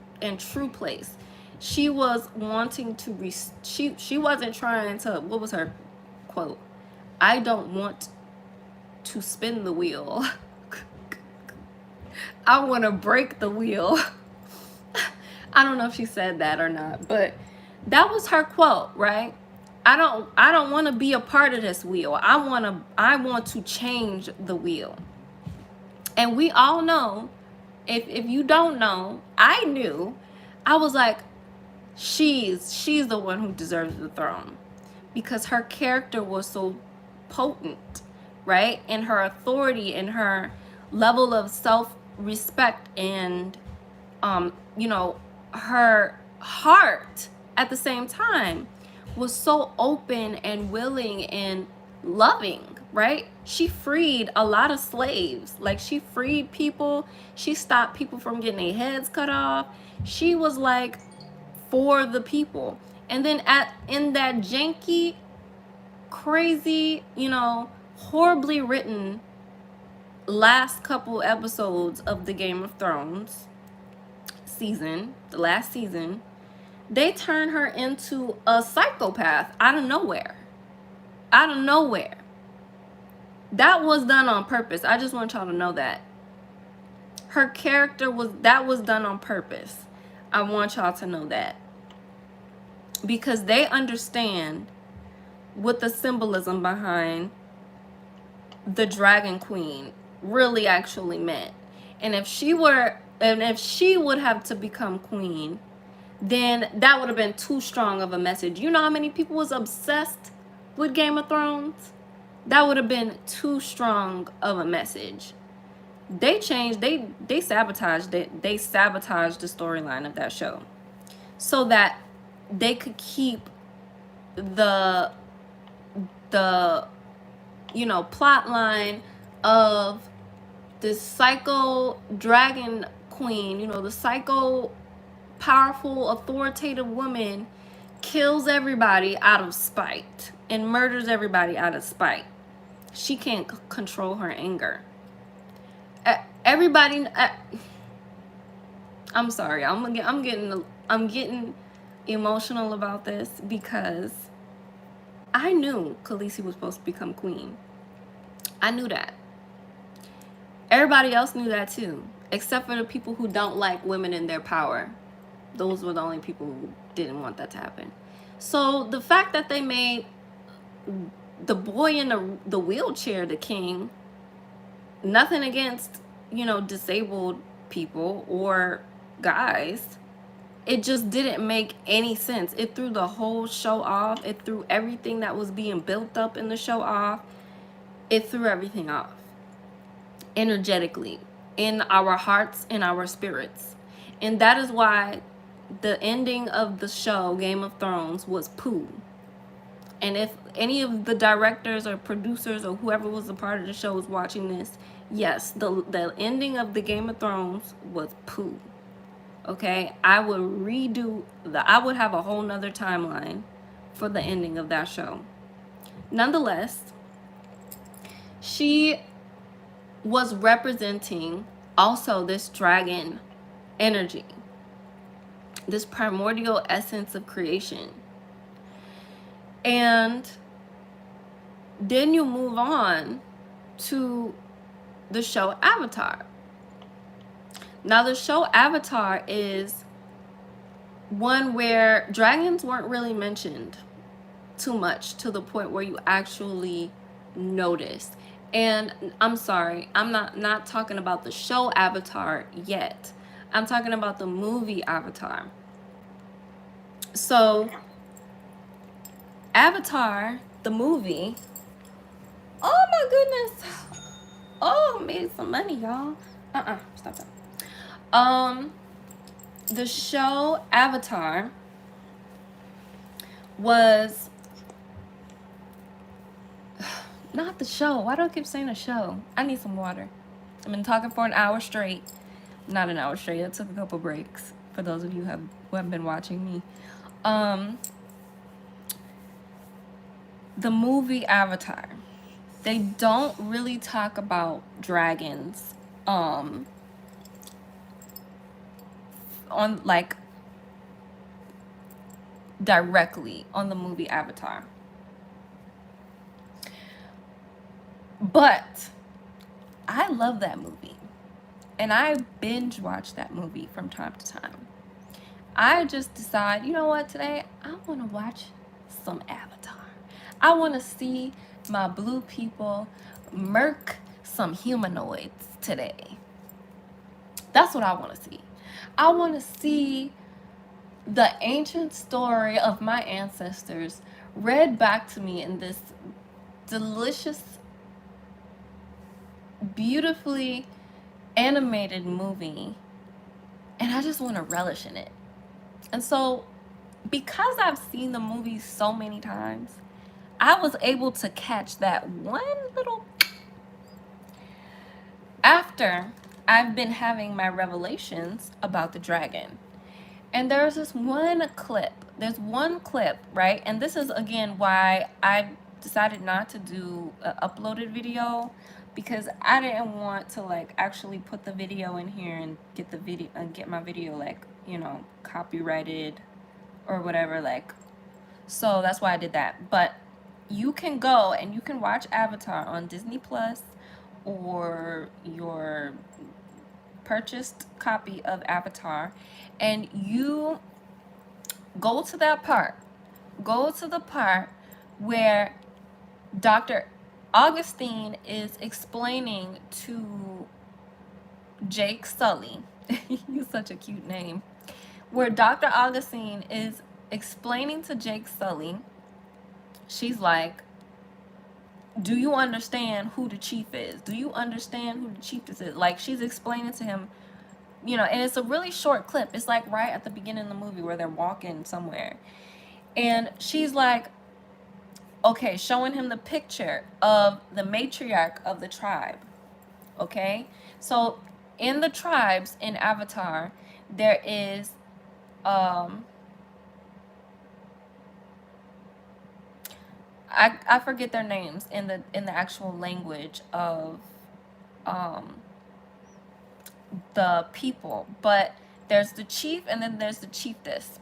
place. She was wanting to she wasn't trying to, what was her quote? I don't want to spin the wheel. I want to break the wheel. I don't know if she said that or not, but that was her quote, right? I don't want to be a part of this wheel. I want to change the wheel. And we all know, if you don't know, I knew, I was like, she's the one who deserves the throne, because her character was so potent, right? And her authority and her level of self-respect and you know, her heart at the same time was so open and willing and loving, right? She freed a lot of slaves. Like, she freed people. She stopped people from getting their heads cut off. She was like for the people. And then in that janky, crazy, you know, horribly written last couple episodes of the Game of Thrones season, the last season, they turn her into a psychopath out of nowhere. Out of nowhere. That was done on purpose. I just want y'all to know that. Her character was done on purpose. I want y'all to know that. Because they understand what the symbolism behind the Dragon Queen really actually meant. And if she would have to become queen, then that would have been too strong of a message. You know how many people was obsessed with Game of Thrones? That would have been too strong of a message. They changed, they sabotaged it. They sabotaged the storyline of that show so that they could keep the you know, plot line of this psycho dragon queen, you know, the psycho powerful authoritative woman kills everybody out of spite and murders everybody out of spite. She can't control her anger. Everybody, I'm sorry, I'm getting emotional about this, because I knew Khaleesi was supposed to become queen. I knew that. Everybody else knew that too, except for the people who don't like women in their power. Those were the only people who didn't want that to happen. So the fact that they made the boy in the wheelchair the king, nothing against, you know, disabled people or guys, it just didn't make any sense. It threw the whole show off. It threw everything that was being built up in the show off. It threw everything off energetically, in our hearts and our spirits. And that is why the ending of the show Game of Thrones was poo. And if any of the directors or producers or whoever was a part of the show is watching this, yes, the ending of the Game of Thrones was poo. Okay, I would have a whole nother timeline for the ending of that show. Nonetheless, she was representing also this dragon energy, this primordial essence of creation. And then you move on to the show Avatar. Now, the show Avatar is one where dragons weren't really mentioned too much, to the point where you actually notice. And I'm sorry, I'm not talking about the show Avatar yet. I'm talking about the movie Avatar. So Avatar, the movie, oh my goodness, oh, made some money, y'all. Stop that. The show Avatar was not the show. Why do I keep saying the show? I need some water. I've been talking for an hour straight. Not an hour straight. I took a couple breaks for those of you who haven't been watching me. The movie Avatar, they don't really talk about dragons on like directly on the movie Avatar. But I love that movie, and I binge watch that movie from time to time. I just decide, you know what, today I want to watch some Avatar. I want to see my blue people murk some humanoids today. That's what I want to see. I want to see the ancient story of my ancestors read back to me in this delicious, beautifully animated movie, and I just want to relish in it. And so, because I've seen the movie so many times, I was able to catch that one little. After I've been having my revelations about the dragon, and there's this one clip. There's one clip, right? And this is again why I decided not to do an uploaded video, because I didn't want to like actually put the video in here and get the video and get my video like, you know, copyrighted or whatever, like. So that's why I did that. But you can go and you can watch Avatar on Disney Plus, or your purchased copy of Avatar, and you go to that part. Go to the part where Dr. Augustine is explaining to Jake Sully. He's such a cute name. Where Dr. Augustine is explaining to Jake Sully, she's like, do you understand who the chief is? Do you understand who the chief is? Like, she's explaining to him, you know, and it's a really short clip. It's like right at the beginning of the movie where they're walking somewhere. And she's like, okay, showing him the picture of the matriarch of the tribe. Okay? So in the tribes in Avatar, there is I forget their names in the actual language of the people, but there's the chief and then there's the chiefess.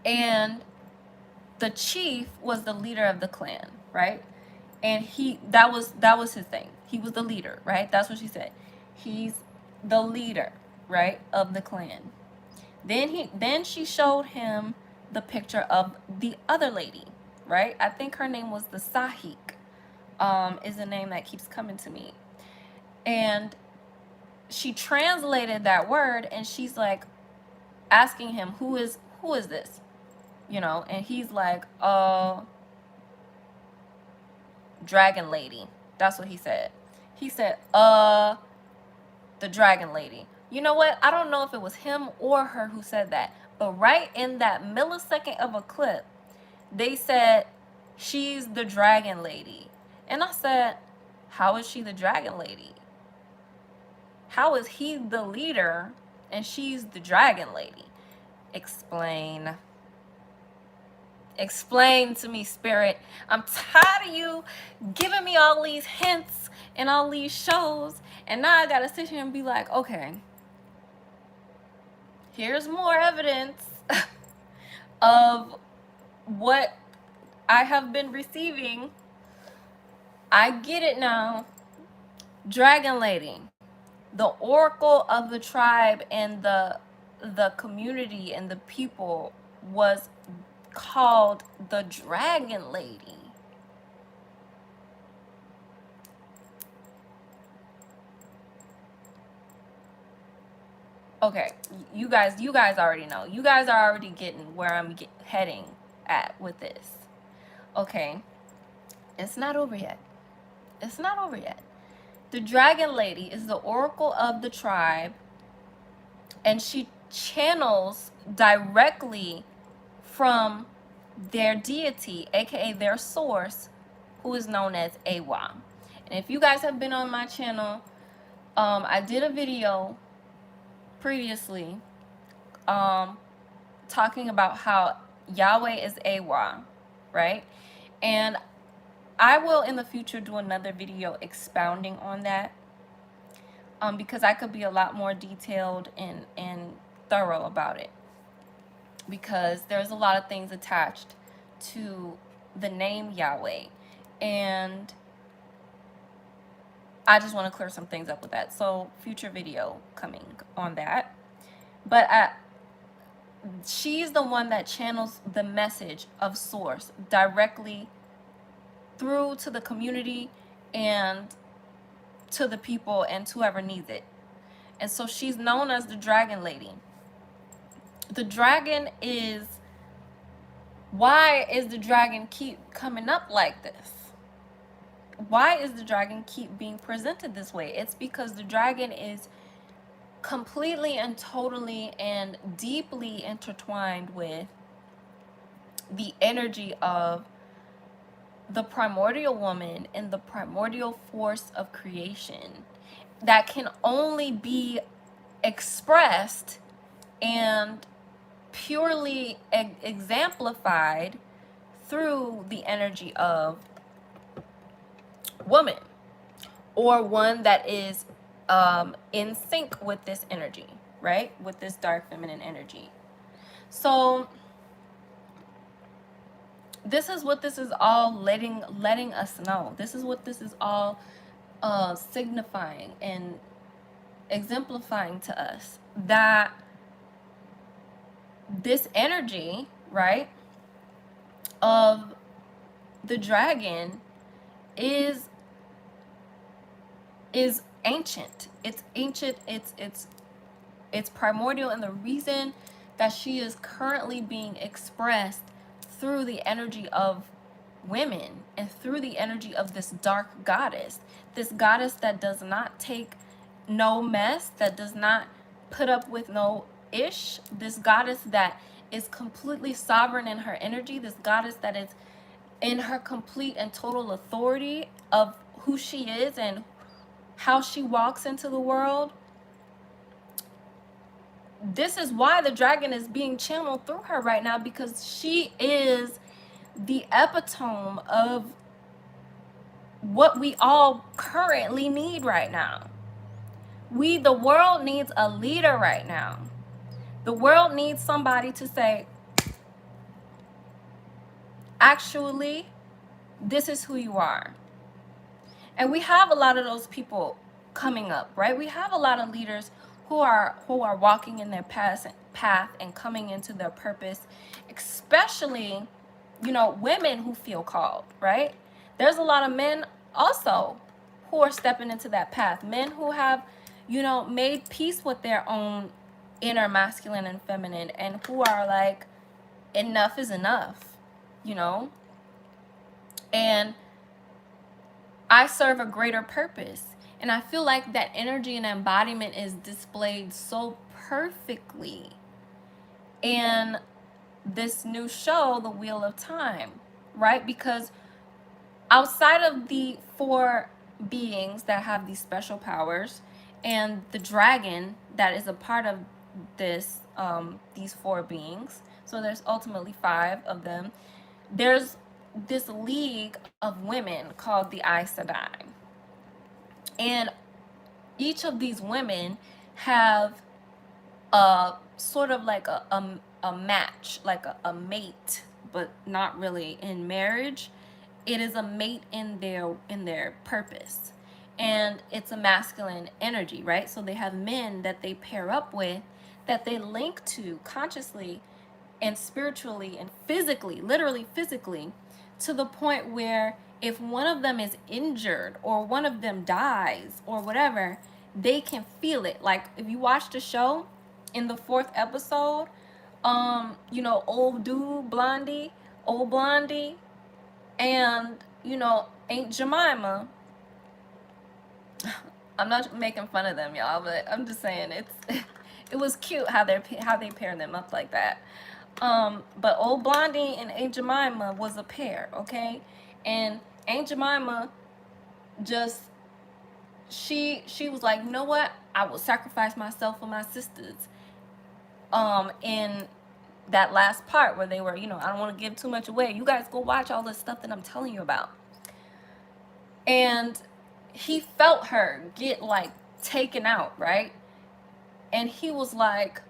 And the chief was the leader of the clan, right? And that was his thing. He was the leader, right? That's what she said. He's the leader, right, of the clan. Then she showed him the picture of the other lady, right? I think her name was the Sahik, is the name that keeps coming to me. And she translated that word, and she's like asking him, who is this? You know, and he's like, dragon lady. That's what he said. He said, the dragon lady. You know what? I don't know if it was him or her who said that, but right in that millisecond of a clip, they said, she's the dragon lady. And I said, how is she the dragon lady? How is he the leader and she's the dragon lady? Explain. Explain to me, Spirit. I'm tired of you giving me all these hints and all these shows, and now I gotta sit here and be like, okay, here's more evidence of what I have been receiving. I get it now. Dragon lady, the oracle of the tribe and the community and the people, was called the dragon lady. Okay, you guys already know. You guys are already getting where I'm heading at with this. Okay, it's not over yet. It's not over yet. The dragon lady is the oracle of the tribe, and she channels directly from their deity, aka their source, who is known as Aiwa. And if you guys have been on my channel, I did a video previously talking about how Yahweh is Aiwa, right? And I will in the future do another video expounding on that, because I could be a lot more detailed and thorough about it. because there's a lot of things attached to the name Yahweh. And I just want to clear some things up with that. So future video coming on that. But she's the one that channels the message of source directly through to the community and to the people and to whoever needs it. And so she's known as the Dragon Lady. The dragon is, why is the dragon keep coming up like this? Why is the dragon keep being presented this way? It's because the dragon is completely and totally and deeply intertwined with the energy of the primordial woman and the primordial force of creation that can only be expressed and purely exemplified through the energy of woman, or one that is in sync with this energy, right? With this dark feminine energy. So this is what this is all letting us know. This is what this is all signifying and exemplifying to us, that this energy, right, of the dragon is ancient. It's ancient. It's primordial, and the reason that she is currently being expressed through the energy of women and through the energy of this dark goddess, this goddess that does not take no mess, that does not put up with no ish, this goddess that is completely sovereign in her energy, this goddess that is in her complete and total authority of who she is and how she walks into the world. This is why the dragon is being channeled through her right now, because she is the epitome of what we all currently need right now. The world needs a leader right now. The world needs somebody to say, actually, this is who you are. And we have a lot of those people coming up, right? We have a lot of leaders who are walking in their path and coming into their purpose, especially, women who feel called, right? There's a lot of men also who are stepping into that path. Men who have, made peace with their own inner masculine and feminine, and who are like, enough is enough, and I serve a greater purpose. And I feel like that energy and embodiment is displayed so perfectly in this new show, The Wheel of Time, right? Because outside of the 4 beings that have these special powers and the dragon that is a part of this, these 4 beings, so there's ultimately 5 of them, there's this league of women called the Aes Sedai. And each of these women have a sort of like a match, like a mate, but not really in marriage. It is a mate in their purpose, and it's a masculine energy, right? So they have men that they pair up with, that they link to consciously and spiritually and physically, literally physically, to the point where if one of them is injured or one of them dies or whatever, they can feel it. Like if you watch the show, in the 4th episode, old blondie, and Aunt Jemima. I'm not making fun of them, y'all, but I'm just saying it was cute how they paired them up like that. But old Blondie and Aunt Jemima was a pair, okay? And Aunt Jemima just, she was like, you know what? I will sacrifice myself for my sisters. In that last part where they were, I don't want to give too much away. You guys go watch all this stuff that I'm telling you about. And he felt her get like taken out, right? And he was like,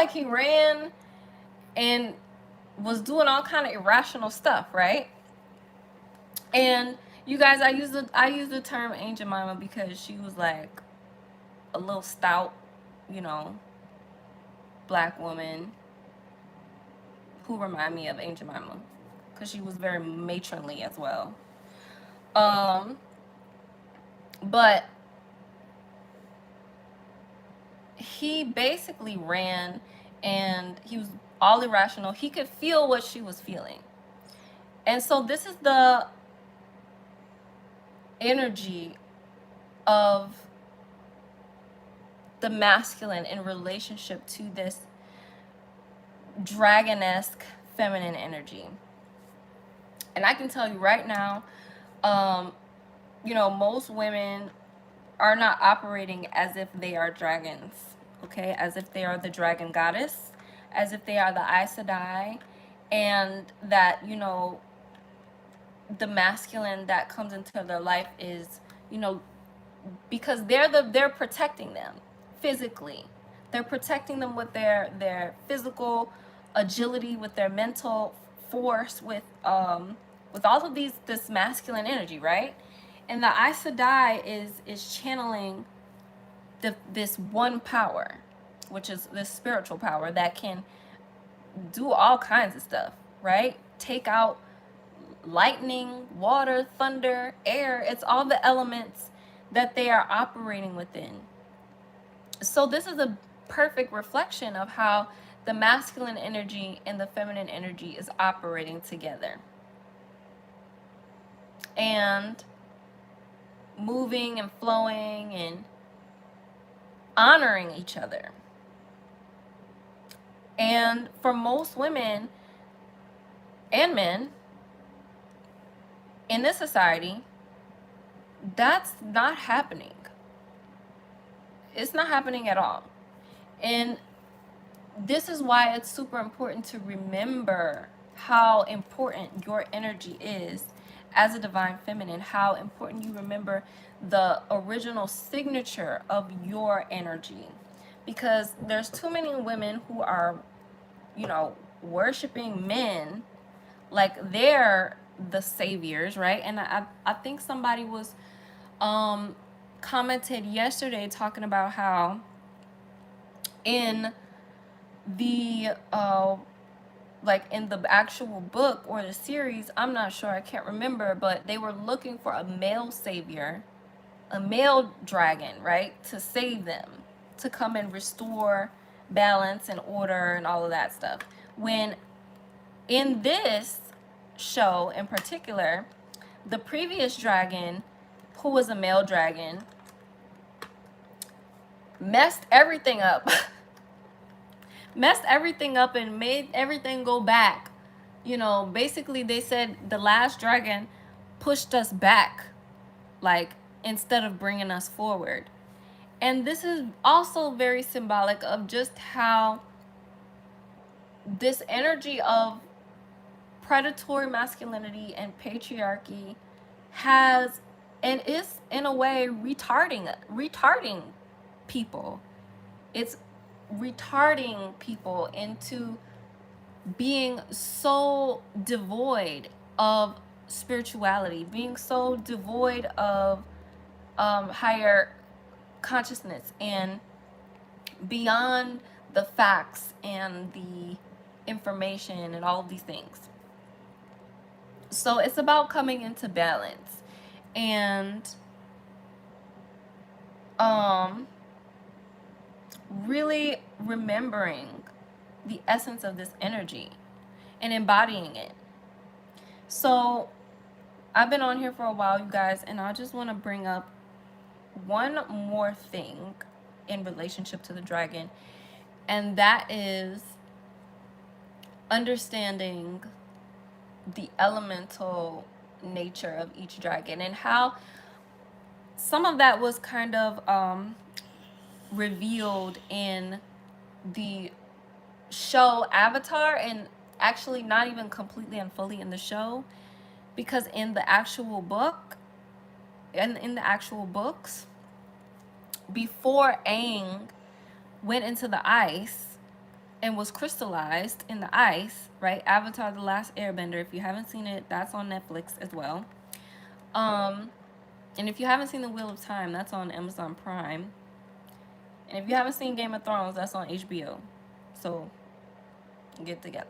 like he ran and was doing all kind of irrational stuff, right? And you guys, I use the term Aunt Jemima because she was like a little stout, you know, black woman who remind me of Aunt Jemima because she was very matronly as well. But he basically ran and he was all irrational. He could feel what she was feeling. And so this is the energy of the masculine in relationship to this dragon-esque feminine energy. And I can tell you right now, you know, most women are not operating as if they are dragons, okay? As if they are the dragon goddess, as if they are the Aes Sedai, and that, you know, the masculine that comes into their life is, you know, because they're protecting them physically. They're protecting them with their physical agility, with their mental force, with all of this masculine energy, right? And the Aes Sedai is channeling this one power, which is this spiritual power that can do all kinds of stuff, right? Take out lightning, water, thunder, air. It's all the elements that they are operating within. So this is a perfect reflection of how the masculine energy and the feminine energy is operating together and moving and flowing and honoring each other. And for most women and men in this society, that's not happening. It's not happening at all. And this is why it's super important to remember how important your energy is as a divine feminine, how important you remember the original signature of your energy. Because there's too many women who are, you know, worshiping men like they're the saviors, right? And I think somebody was commented yesterday talking about how in the like in the actual book or the series, I'm not sure, I can't remember, but they were looking for a male savior, a male dragon, right, to save them, to come and restore balance and order and all of that stuff. When in this show in particular, the previous dragon, who was a male dragon, messed everything up. Messed everything up and made everything go back. You know, basically they said the last dragon pushed us back, like, instead of bringing us forward. And this is also very symbolic of just how this energy of predatory masculinity and patriarchy has and is in a way retarding people. It's retarding people into being so devoid of spirituality, being so devoid of higher consciousness and beyond the facts and the information and all of these things. So it's about coming into balance and really remembering the essence of this energy and embodying it. So I've been on here for a while, you guys, and I just want to bring up one more thing in relationship to the dragon, and that is understanding the elemental nature of each dragon and how some of that was kind of revealed in the show Avatar, and actually not even completely and fully in the show, because in the actual book and in the actual books, before Aang went into the ice, and was crystallized in the ice, right? Avatar: The Last Airbender. If you haven't seen it, that's on Netflix as well. And if you haven't seen The Wheel of Time, that's on Amazon Prime. And if you haven't seen Game of Thrones, that's on HBO. So get together.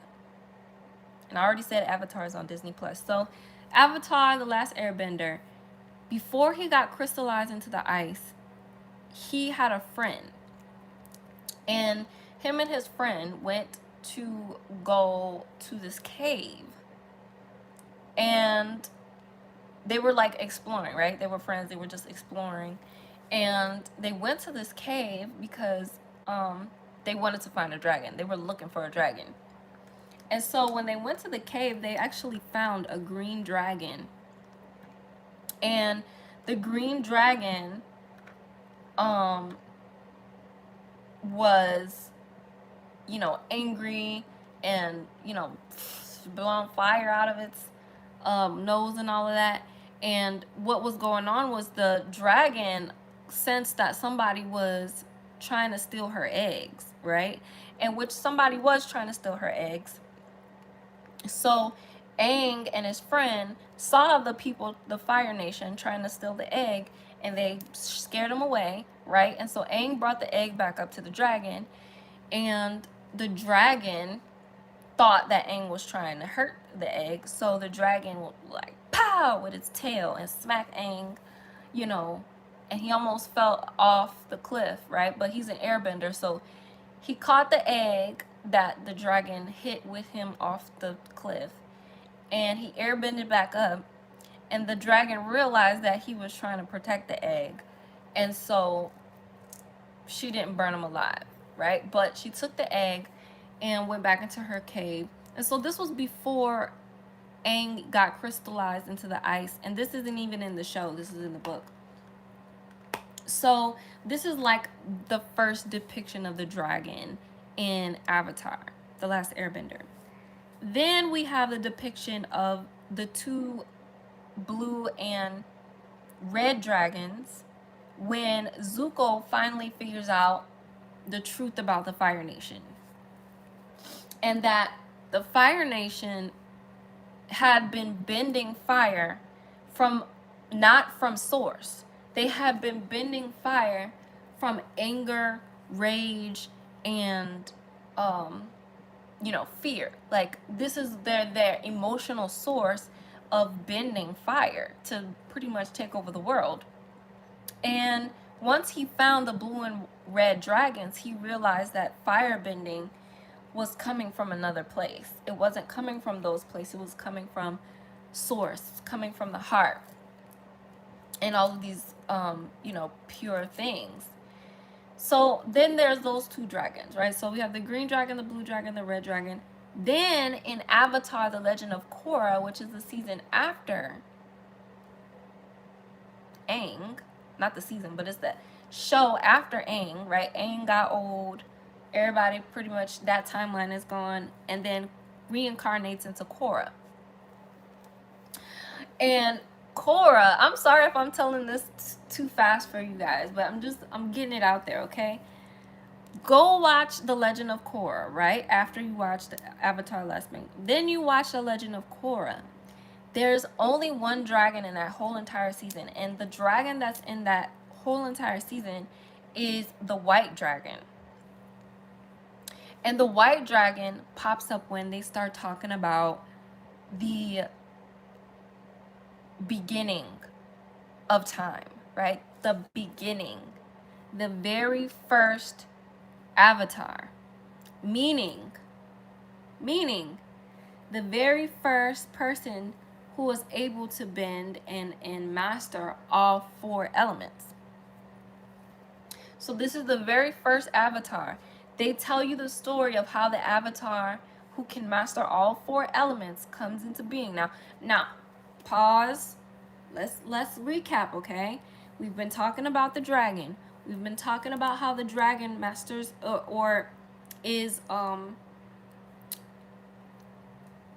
And I already said Avatar is on Disney Plus. So Avatar: The Last Airbender, before he got crystallized into the ice, he had a friend. And him and his friend went to go to this cave. And they were like exploring, right? They were friends, they were just exploring. And they went to this cave because they wanted to find a dragon. They were looking for a dragon. And so when they went to the cave, they actually found a green dragon. And the green dragon was, you know, angry and, you know, blowing fire out of its nose and all of that. And what was going on was the dragon sensed that somebody was trying to steal her eggs, right? And which somebody was trying to steal her eggs. So Aang and his friend saw the people, the Fire Nation, trying to steal the egg, and they scared him away, right? And so Aang brought the egg back up to the dragon, and the dragon thought that Aang was trying to hurt the egg, so the dragon would like pow with its tail and smack Aang, you know, and he almost fell off the cliff, right? But he's an airbender, so he caught the egg that the dragon hit with him off the cliff, and he airbended back up, and the dragon realized that he was trying to protect the egg, and so she didn't burn him alive, right? But she took the egg and went back into her cave. And so this was before Aang got crystallized into the ice, and this isn't even in the show, this is in the book. So this is like the first depiction of the dragon in Avatar: The Last Airbender. Then we have the depiction of the two blue and red dragons when Zuko finally figures out the truth about the Fire Nation, and that the Fire Nation had been bending fire from, not from source. They had been bending fire from anger, rage, and you know, fear. Like, this is their emotional source of bending fire to pretty much take over the world. And once he found the blue and red dragons, he realized that fire bending was coming from another place. It wasn't coming from those places. It was coming from source, coming from the heart, and all of these, you know, pure things. So then there's those two dragons, right? So we have the green dragon, the blue dragon, the red dragon. Then in Avatar: The Legend of Korra, which is the season after Aang, not the season, but it's the show after Aang, right? Aang got old. Everybody, pretty much that timeline is gone, and then reincarnates into Korra. And Korra, I'm sorry if I'm telling this too fast for you guys, but I'm getting it out there, okay? Go watch The Legend of Korra, right? After you watch the Avatar: Last Airbender. Then you watch The Legend of Korra. There's only one dragon in that whole entire season, and the dragon that's in that whole entire season is the white dragon. And the white dragon pops up when they start talking about the beginning of time, right? The beginning, the very first avatar, meaning the very first person who was able to bend and master all four elements. So this is the very first avatar. They tell you the story of how the avatar who can master all four elements comes into being. Now, pause. Let's recap, okay? We've been talking about the dragon. We've been talking about how the dragon masters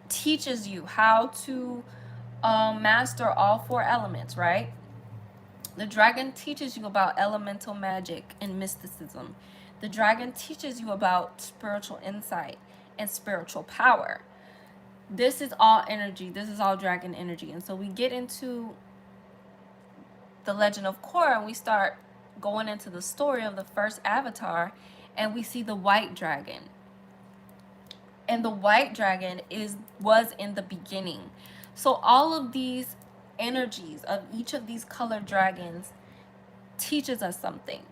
teaches you how to master all four elements, right? The dragon teaches you about elemental magic and mysticism. The dragon teaches you about spiritual insight and spiritual power. This is all energy. This is all dragon energy. And so we get into the legend of Korra and we start going into the story of the first avatar, and we see the white dragon. And the white dragon was in the beginning. So all of these energies of each of these colored dragons teaches us something.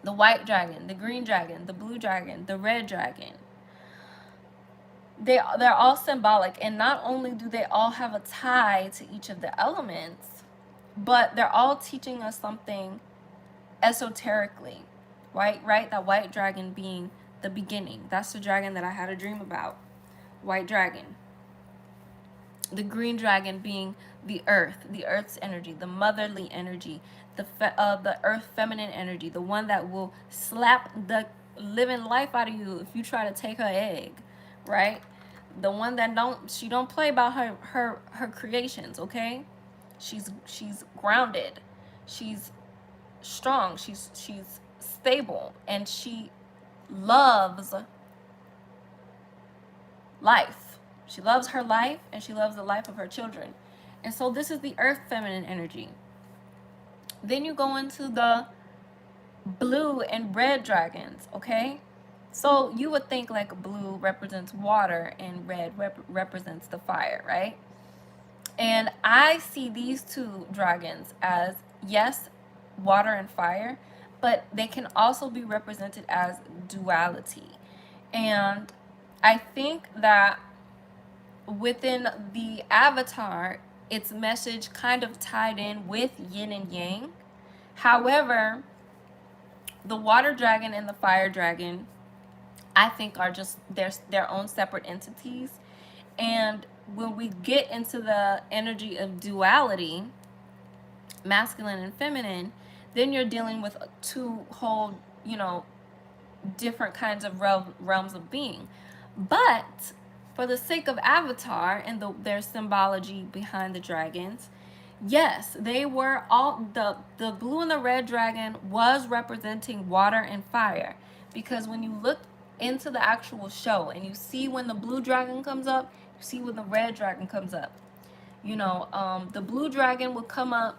The white dragon, the green dragon, the blue dragon, the red dragon. They're all symbolic, and not only do they all have a tie to each of the elements, but they're all teaching us something esoterically, right? That white dragon being the beginning. That's the dragon that I had a dream about. White dragon. The green dragon being the earth's energy, the motherly energy, the earth feminine energy, the one that will slap the living life out of you if you try to take her egg, right? The one that she don't play about her creations, okay? She's grounded, she's strong, she's stable, and she loves life. She loves her life, and she loves the life of her children. And so this is the earth feminine energy. Then you go into the blue and red dragons, okay? So you would think like blue represents water and red represents the fire, right? And I see these two dragons as, yes, water and fire, but they can also be represented as duality. And I think that within the avatar, its message kind of tied in with yin and yang. However, the water dragon and the fire dragon, I think, are just their own separate entities. And when we get into the energy of duality, masculine and feminine, then you're dealing with two whole, different kinds of realms of being. But for the sake of Avatar and their symbology behind the dragons, yes, they were all, the blue and the red dragon was representing water and fire, because when you look into the actual show and you see when the blue dragon comes up, you see when the red dragon comes up. The blue dragon would come up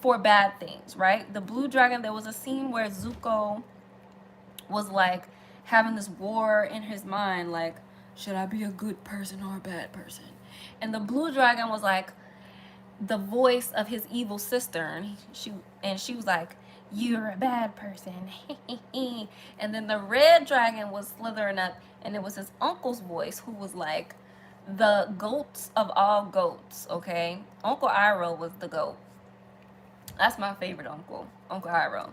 for bad things, right? The blue dragon, there was a scene where Zuko was like having this war in his mind, like, should I be a good person or a bad person? And the blue dragon was like the voice of his evil sister, and she was like, you're a bad person. And then the red dragon was slithering up, and it was his uncle's voice, who was like the goats of all goats, okay? Uncle Iroh was the goat. That's my favorite uncle, Uncle Iroh.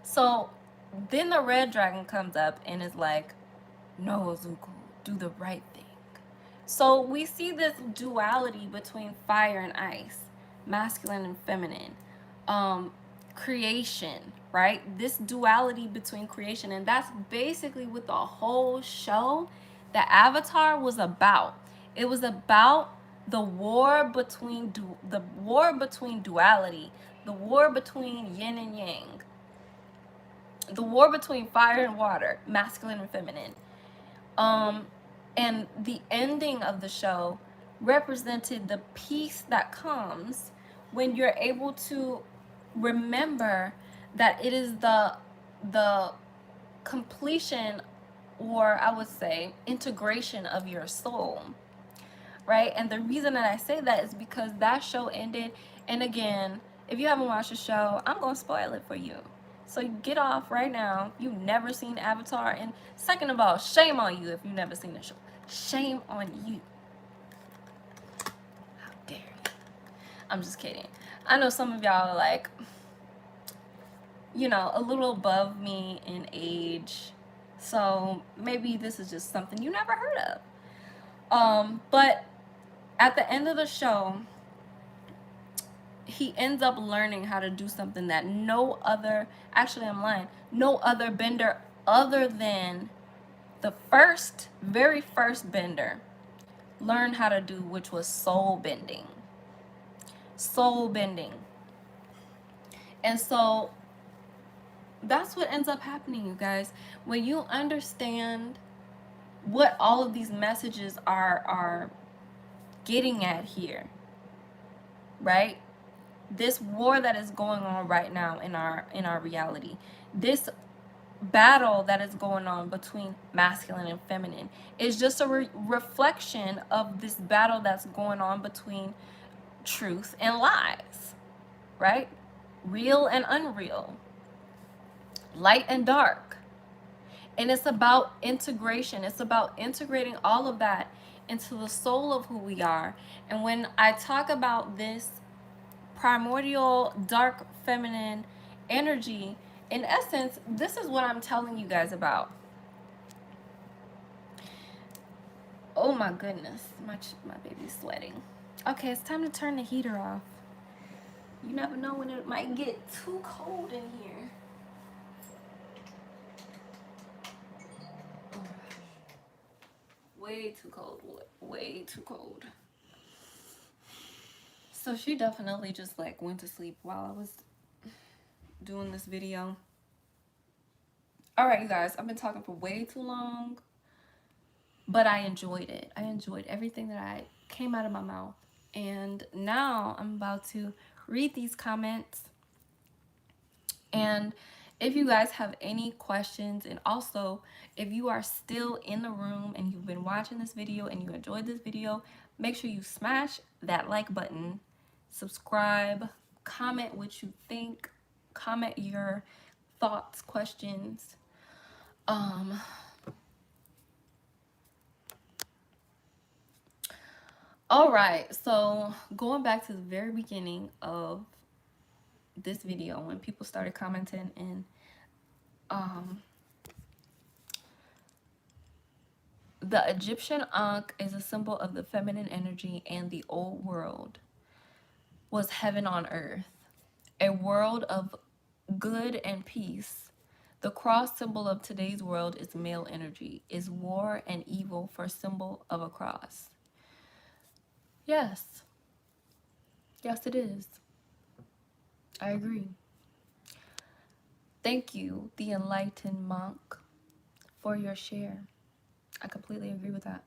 So then the red dragon comes up and is like, no, Zuko, do the right thing. So we see this duality between fire and ice, masculine and feminine, creation, right? This duality between creation, and that's basically what the whole show, the Avatar, was about. It was about the war between duality, the war between yin and yang, the war between fire and water, masculine and feminine. And the ending of the show represented the peace that comes when you're able to remember that it is the completion, or I would say integration, of your soul, right? And the reason that I say that is because that show ended, and again, if you haven't watched the show, I'm gonna spoil it for you. So get off right now. You've never seen Avatar, and second of all, shame on you if you've never seen the show. Shame on you. How dare you? I'm just kidding. I know some of y'all are like, a little above me in age, so maybe this is just something you never heard of. But at the end of the show, he ends up learning how to do something that no other bender other than the very first bender learned how to do, which was soul bending. And so That's what ends up happening, you guys. When you understand what all of these messages are getting at here, right? This war that is going on right now in our reality, this battle that is going on between masculine and feminine is just a reflection of this battle that's going on between truth and lies, right? Real and unreal, light and dark. And it's about integration. It's about integrating all of that into the soul of who we are. And when I talk about this primordial dark feminine energy, in essence, this is what I'm telling you guys about. Oh my goodness, my baby's sweating. Okay, it's time to turn the heater off. You never know when it might get too cold in here. Way too cold, way too cold. So she definitely just like went to sleep while I was doing this video. All right, you guys, I've been talking for way too long, but I enjoyed it. I enjoyed everything that came out of my mouth. And now I'm about to read these comments. And if you guys have any questions, and also if you are still in the room and you've been watching this video and you enjoyed this video, make sure you smash that like button, subscribe, comment what you think, comment your thoughts, questions. All right, so going back to the very beginning of this video, when people started commenting, and the Egyptian Ankh is a symbol of the feminine energy, and the old world was heaven on earth, a world of good and peace. The cross symbol of today's world is male energy, is war and evil for symbol of a cross. Yes. Yes, it is. I agree. Thank you, the enlightened monk, for your share. I completely agree with that.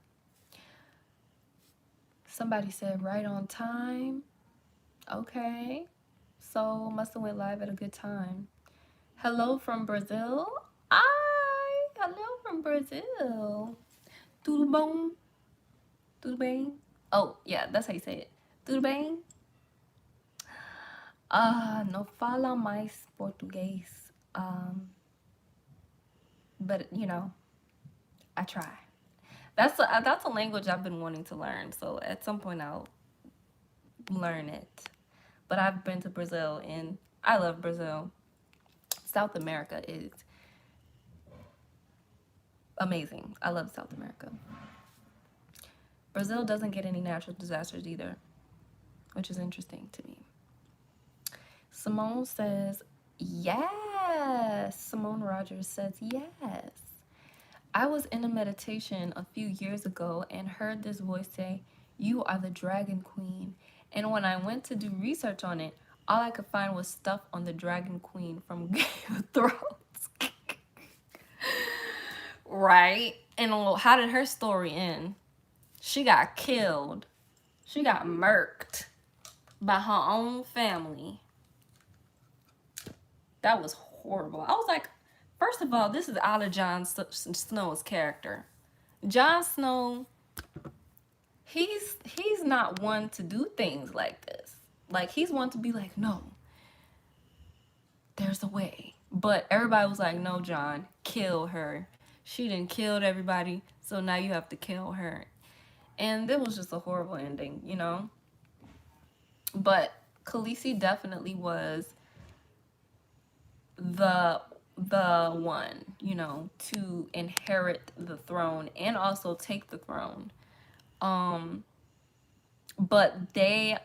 Somebody said right on time. Okay. So must have went live at a good time. Hello from Brazil. Hi. Hello from Brazil. Tudo bom? Tudo bem? Oh, yeah, that's how you say it. Tudo bem? Não fala mais português. But, you know, I try. That's a language I've been wanting to learn. So at some point I'll learn it. But I've been to Brazil and I love Brazil. South America is amazing. I love South America. Brazil doesn't get any natural disasters either, which is interesting to me. Simone says, yes. Simone Rogers says, yes. I was in a meditation a few years ago and heard this voice say, you are the Dragon Queen. And when I went to do research on it, all I could find was stuff on the Dragon Queen from Game of Thrones. Right? And how did her story end? She got killed. She got murked by her own family. That was horrible. I was like, first of all, this is out of Jon Snow's character. Jon Snow, he's not one to do things like this. Like, he's one to be like, no, there's a way. But everybody was like, no, Jon, kill her. She done killed everybody, so now you have to kill her. And it was just a horrible ending, you know? But Khaleesi definitely was the one, you know, to inherit the throne and also take the throne. But they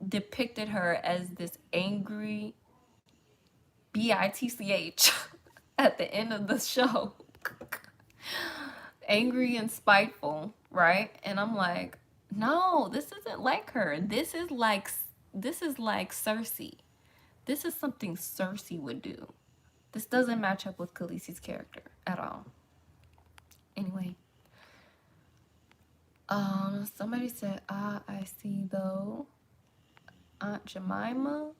depicted her as this angry bitch at the end of the show. Angry and spiteful, right? And I'm like, no, this isn't like her. This is like Cersei. This is something Cersei would do. This doesn't match up with Khaleesi's character at all. Anyway. Somebody said, I see though. Aunt Jemima.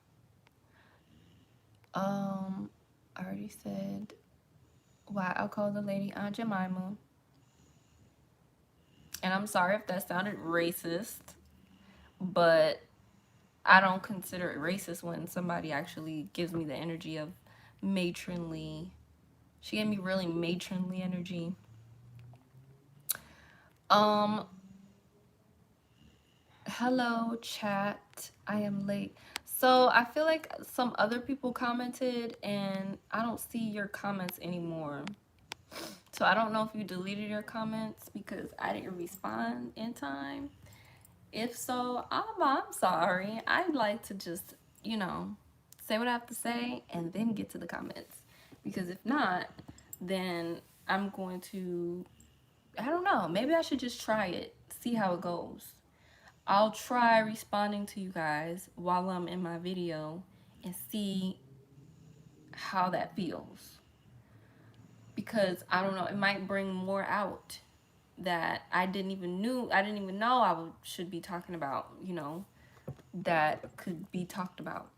I already said why I'll call the lady Aunt Jemima. And I'm sorry if that sounded racist, but I don't consider it racist when somebody actually gives me the energy of matronly. She gave me really matronly energy. Hello, chat. I am late. So I feel like some other people commented and I don't see your comments anymore. So I don't know if you deleted your comments because I didn't respond in time. If so, I'm sorry. I'd like to just, you know, say what I have to say and then get to the comments. Because if not, then I'm going to, I don't know, maybe I should just try it, see how it goes. I'll try responding to you guys while I'm in my video and see how that feels. Because I don't know, it might bring more out that I didn't even know I should be talking about, you know, that could be talked about.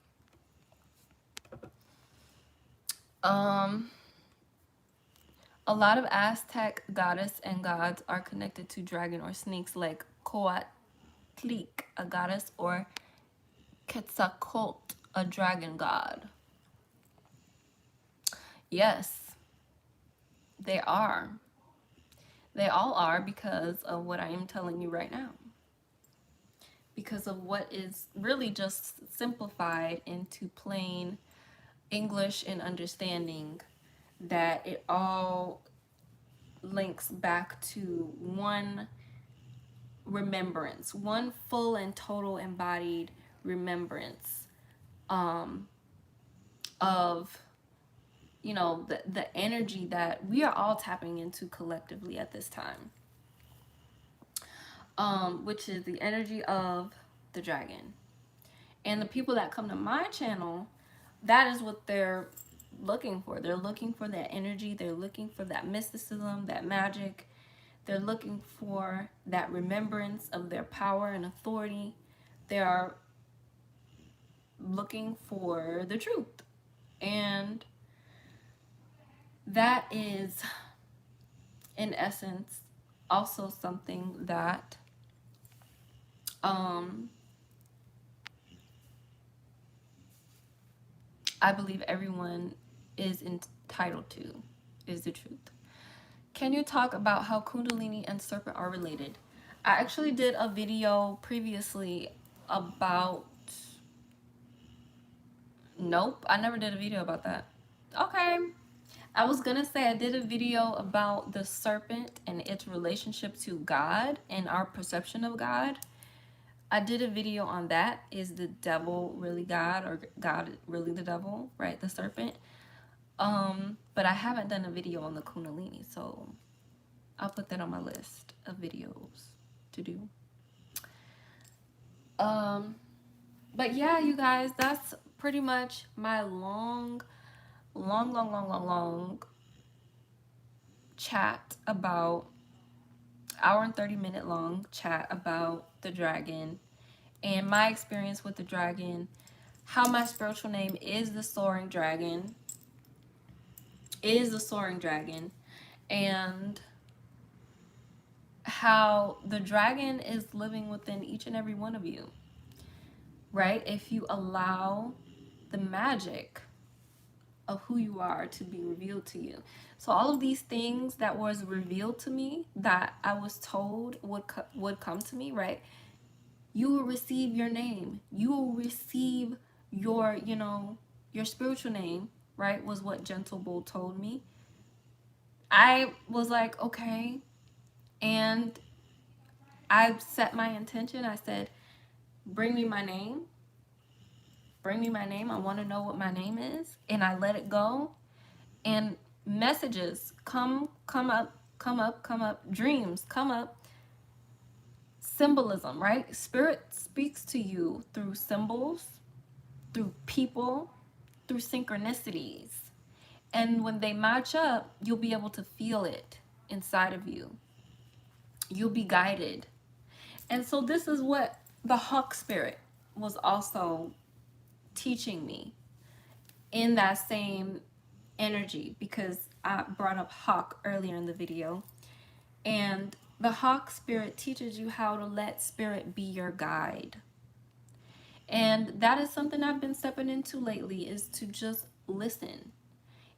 A lot of Aztec goddess and gods are connected to dragon or snakes, like Coatlic, a goddess, or Quetzalcoatl, a dragon god. Yes, they are. They all are because of what I am telling you right now. Because of what is really just simplified into plain English and understanding, that it all links back to one remembrance, one full and total embodied remembrance of, you know, the energy that we are all tapping into collectively at this time, which is the energy of the dragon. And the people that come to my channel, that is what they're looking for. They're looking for that energy. They're looking for that mysticism, that magic. They're looking for that remembrance of their power and authority. They are looking for the truth. And that is, in essence, also something that I believe everyone is entitled to, is the truth. Can you talk about how Kundalini and serpent are related? I actually did a video previously about... Nope, I never did a video about that. Okay. I was gonna say I did a video about the serpent and its relationship to God and our perception of God. I did a video on that. Is the devil really God, or God really the devil, right? The serpent. But I haven't done a video on the Kundalini, so I'll put that on my list of videos to do. But yeah, you guys, that's pretty much my long chat about, hour and 30-minute long chat about the dragon and my experience with the dragon, how my spiritual name is the Soaring Dragon, and how the dragon is living within each and every one of you, right? If you allow the magic of who you are to be revealed to you. So all of these things that was revealed to me, that I was told would come to me, right? You will receive your name. You will receive your, you know, your spiritual name, right? Was what Gentle Bull told me. I was like, okay. And I set my intention. I said, bring me my name. Bring me my name. I want to know what my name is. And I let it go. And messages come up. Dreams come up. Symbolism, right? Spirit speaks to you through symbols, through people, through synchronicities. And when they match up, you'll be able to feel it inside of you. You'll be guided. And so this is what the hawk spirit was also teaching me in that same energy, because I brought up hawk earlier in the video. And the hawk spirit teaches you how to let spirit be your guide. And that is something I've been stepping into lately, is to just listen.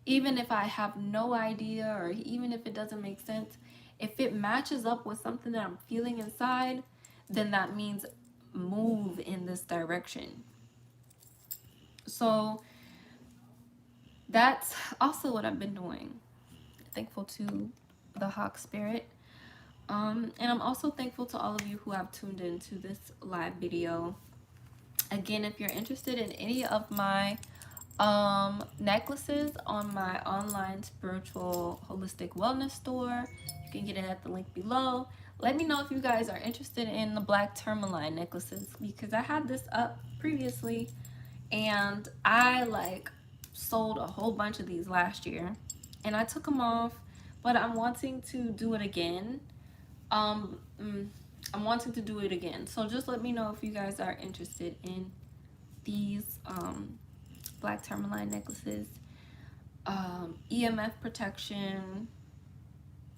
Even if I have no idea, or even if it doesn't make sense, if it matches up with something that I'm feeling inside, then that means move in this direction. So that's also what I've been doing. Thankful to the hawk spirit. And I'm also thankful to all of you who have tuned into this live video. Again, if you're interested in any of my necklaces on my online spiritual holistic wellness store, you can get it at the link below. Let me know if you guys are interested in the black tourmaline necklaces, because I had this up previously and I like sold a whole bunch of these last year and I took them off, but I'm wanting to do it again. I'm wanting to do it again. So just let me know if you guys are interested in these black tourmaline necklaces. EMF protection.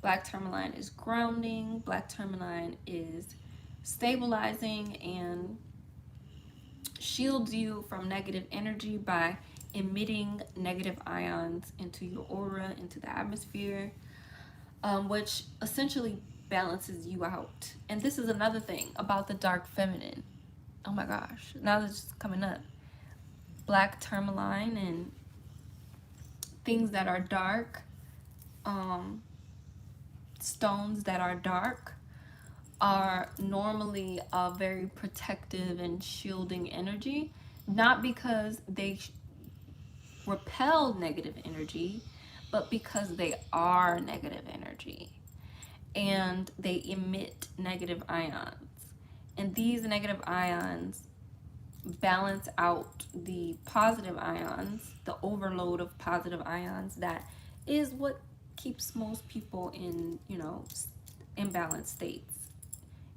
Black tourmaline is grounding. Black tourmaline is stabilizing and shields you from negative energy by emitting negative ions into your aura, into the atmosphere, which essentially balances you out. And this is another thing about the dark feminine. Oh my gosh, now it's just coming up. Black tourmaline and things that are dark, stones that are dark, are normally a very protective and shielding energy, not because they repel negative energy, but because they are negative energy and they emit negative ions. And these negative ions balance out the positive ions, the overload of positive ions that is what keeps most people in, imbalanced states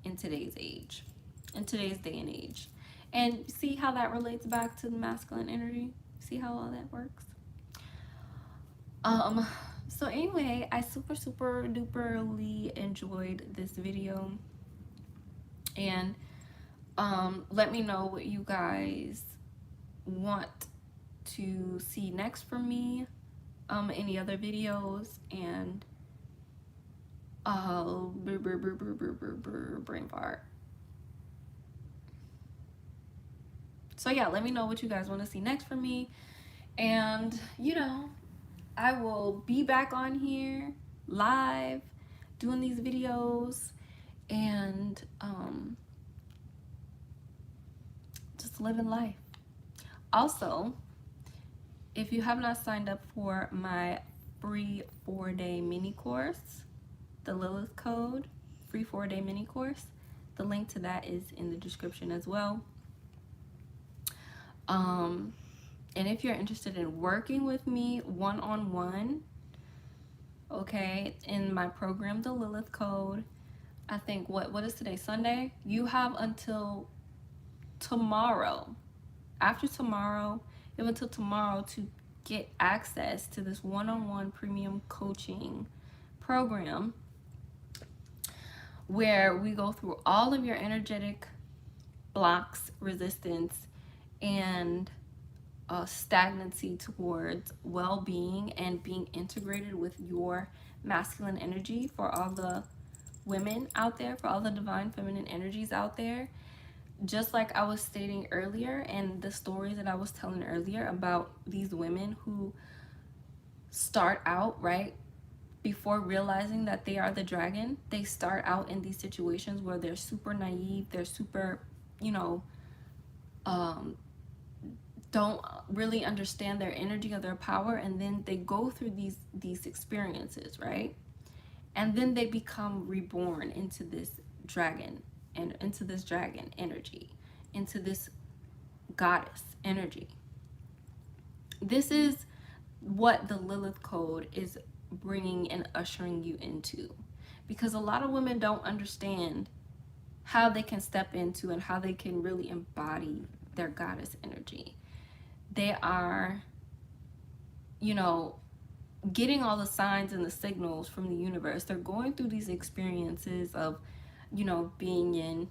in today's age, in today's day and age. And see how that relates back to the masculine energy? See how all that works? So anyway, I super duperly enjoyed this video, and let me know what you guys want to see next from me, any other videos, and brain fart. So yeah, let me know what you guys want to see next from me, and I will be back on here live doing these videos and just living life. Also, if you have not signed up for my free 4-day mini course, the Lilith Code free 4-day mini course, the link to that is in the description as well. And if you're interested in working with me one-on-one, okay, in my program, the Lilith Code, I think, what is today, Sunday? You have until tomorrow. After tomorrow, you have until tomorrow to get access to this one-on-one premium coaching program where we go through all of your energetic blocks, resistance, and stagnancy towards well-being and being integrated with your masculine energy, for all the women out there, for all the divine feminine energies out there. Just like I was stating earlier, and the stories that I was telling earlier about these women who start out, right, before realizing that they are the dragon, they start out in these situations where they're super naive, they're super, don't really understand their energy or their power, and then they go through these experiences, right? And then they become reborn into this dragon, and into this dragon energy, into this goddess energy. This is what the Lilith code is bringing and ushering you into. Because a lot of women don't understand how they can step into and how they can really embody their goddess energy. They are, you know, getting all the signs and the signals from the universe. They're going through these experiences of, you know, being in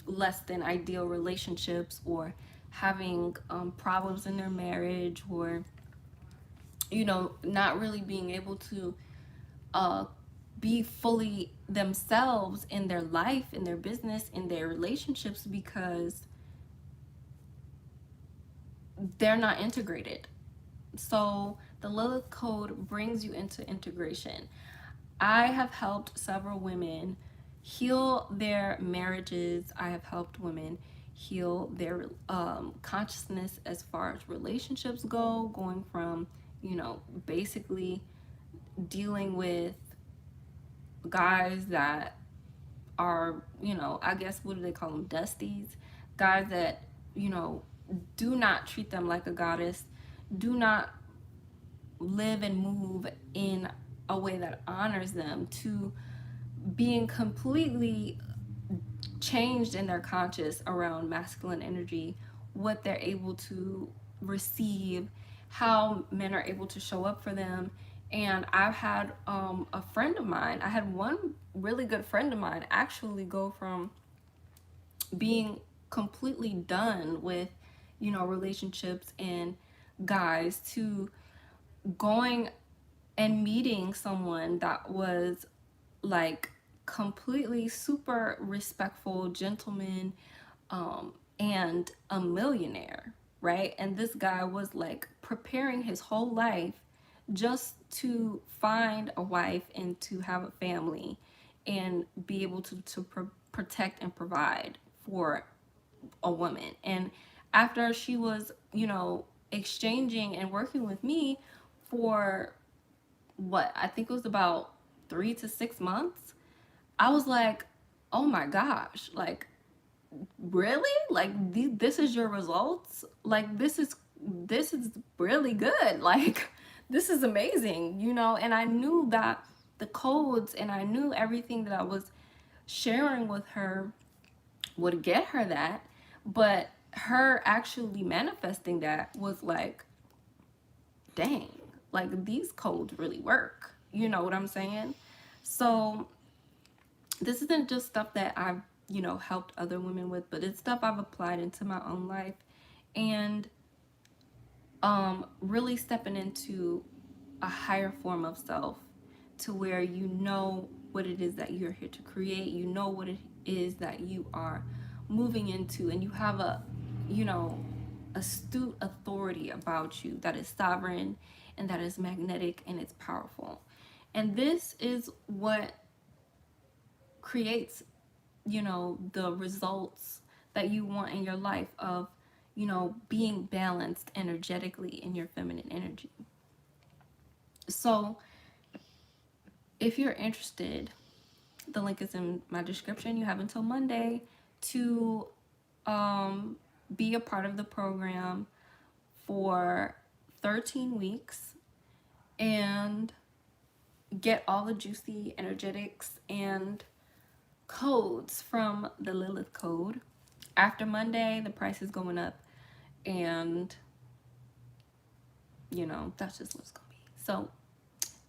less than ideal relationships, or having problems in their marriage, or, you know, not really being able to be fully themselves in their life, in their business, in their relationships, because they're not integrated. So the Lilith code brings you into integration. I have helped several women heal their marriages. I have helped women heal their consciousness as far as relationships go, going from, you know, basically dealing with guys that are, you know, I guess, what do they call them? Dusties. Guys that, you know, do not treat them like a goddess, do not live and move in a way that honors them, to being completely changed in their conscious around masculine energy, what they're able to receive, how men are able to show up for them. And I've had a friend of mine, I had one really good friend of mine actually go from being completely done with, you know, relationships and guys, to going and meeting someone that was like completely super respectful gentleman, and a millionaire, right? And this guy was like preparing his whole life just to find a wife and to have a family and be able to protect and provide for a woman. And after she was, you know, exchanging and working with me for what I think it was about 3 to 6 months, I was like, oh my gosh, like, really? Like, this is your results? Like, this is really good. Like, this is amazing, you know? And I knew that the codes and I knew everything that I was sharing with her would get her that, but her actually manifesting that was like, dang, like, these codes really work. You know what I'm saying? So this isn't just stuff that I've, you know, helped other women with, but it's stuff I've applied into my own life. And really stepping into a higher form of self, to where you know what it is that you're here to create, you know what it is that you are moving into, and you have a, you know, astute authority about you that is sovereign and that is magnetic and it's powerful. And this is what creates, you know, the results that you want in your life of, you know, being balanced energetically in your feminine energy. So if you're interested, the link is in my description. You have until Monday to be a part of the program for 13 weeks and get all the juicy energetics and codes from the Lilith code. After Monday, the price is going up, and you know, that's just what's gonna be. So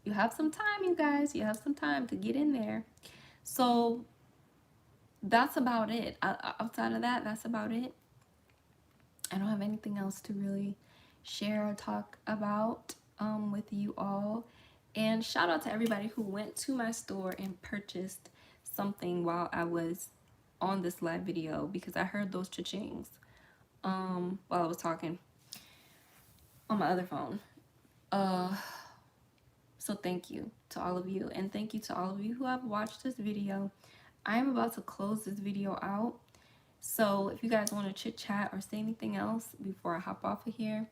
you have some time, you guys. You have some time to get in there. So that's about it. Outside of that, that's about it. I don't have anything else to really share or talk about with you all. And shout out to everybody who went to my store and purchased something while I was on this live video, because I heard those cha-chings while I was talking on my other phone. So thank you to all of you, and thank you to all of you who have watched this video. I am about to close this video out. So if you guys want to chit chat or say anything else before I hop off of here,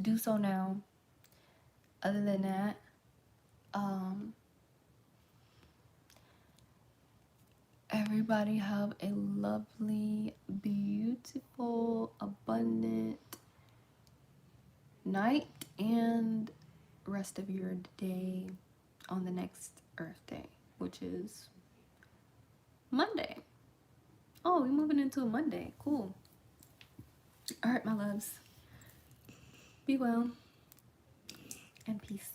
do so now. Other than that, everybody have a lovely, beautiful, abundant, night and rest of your day on the next Earth Day, which is Monday. Oh, we're moving into a Monday. Cool. All right, my loves. Be well and peace.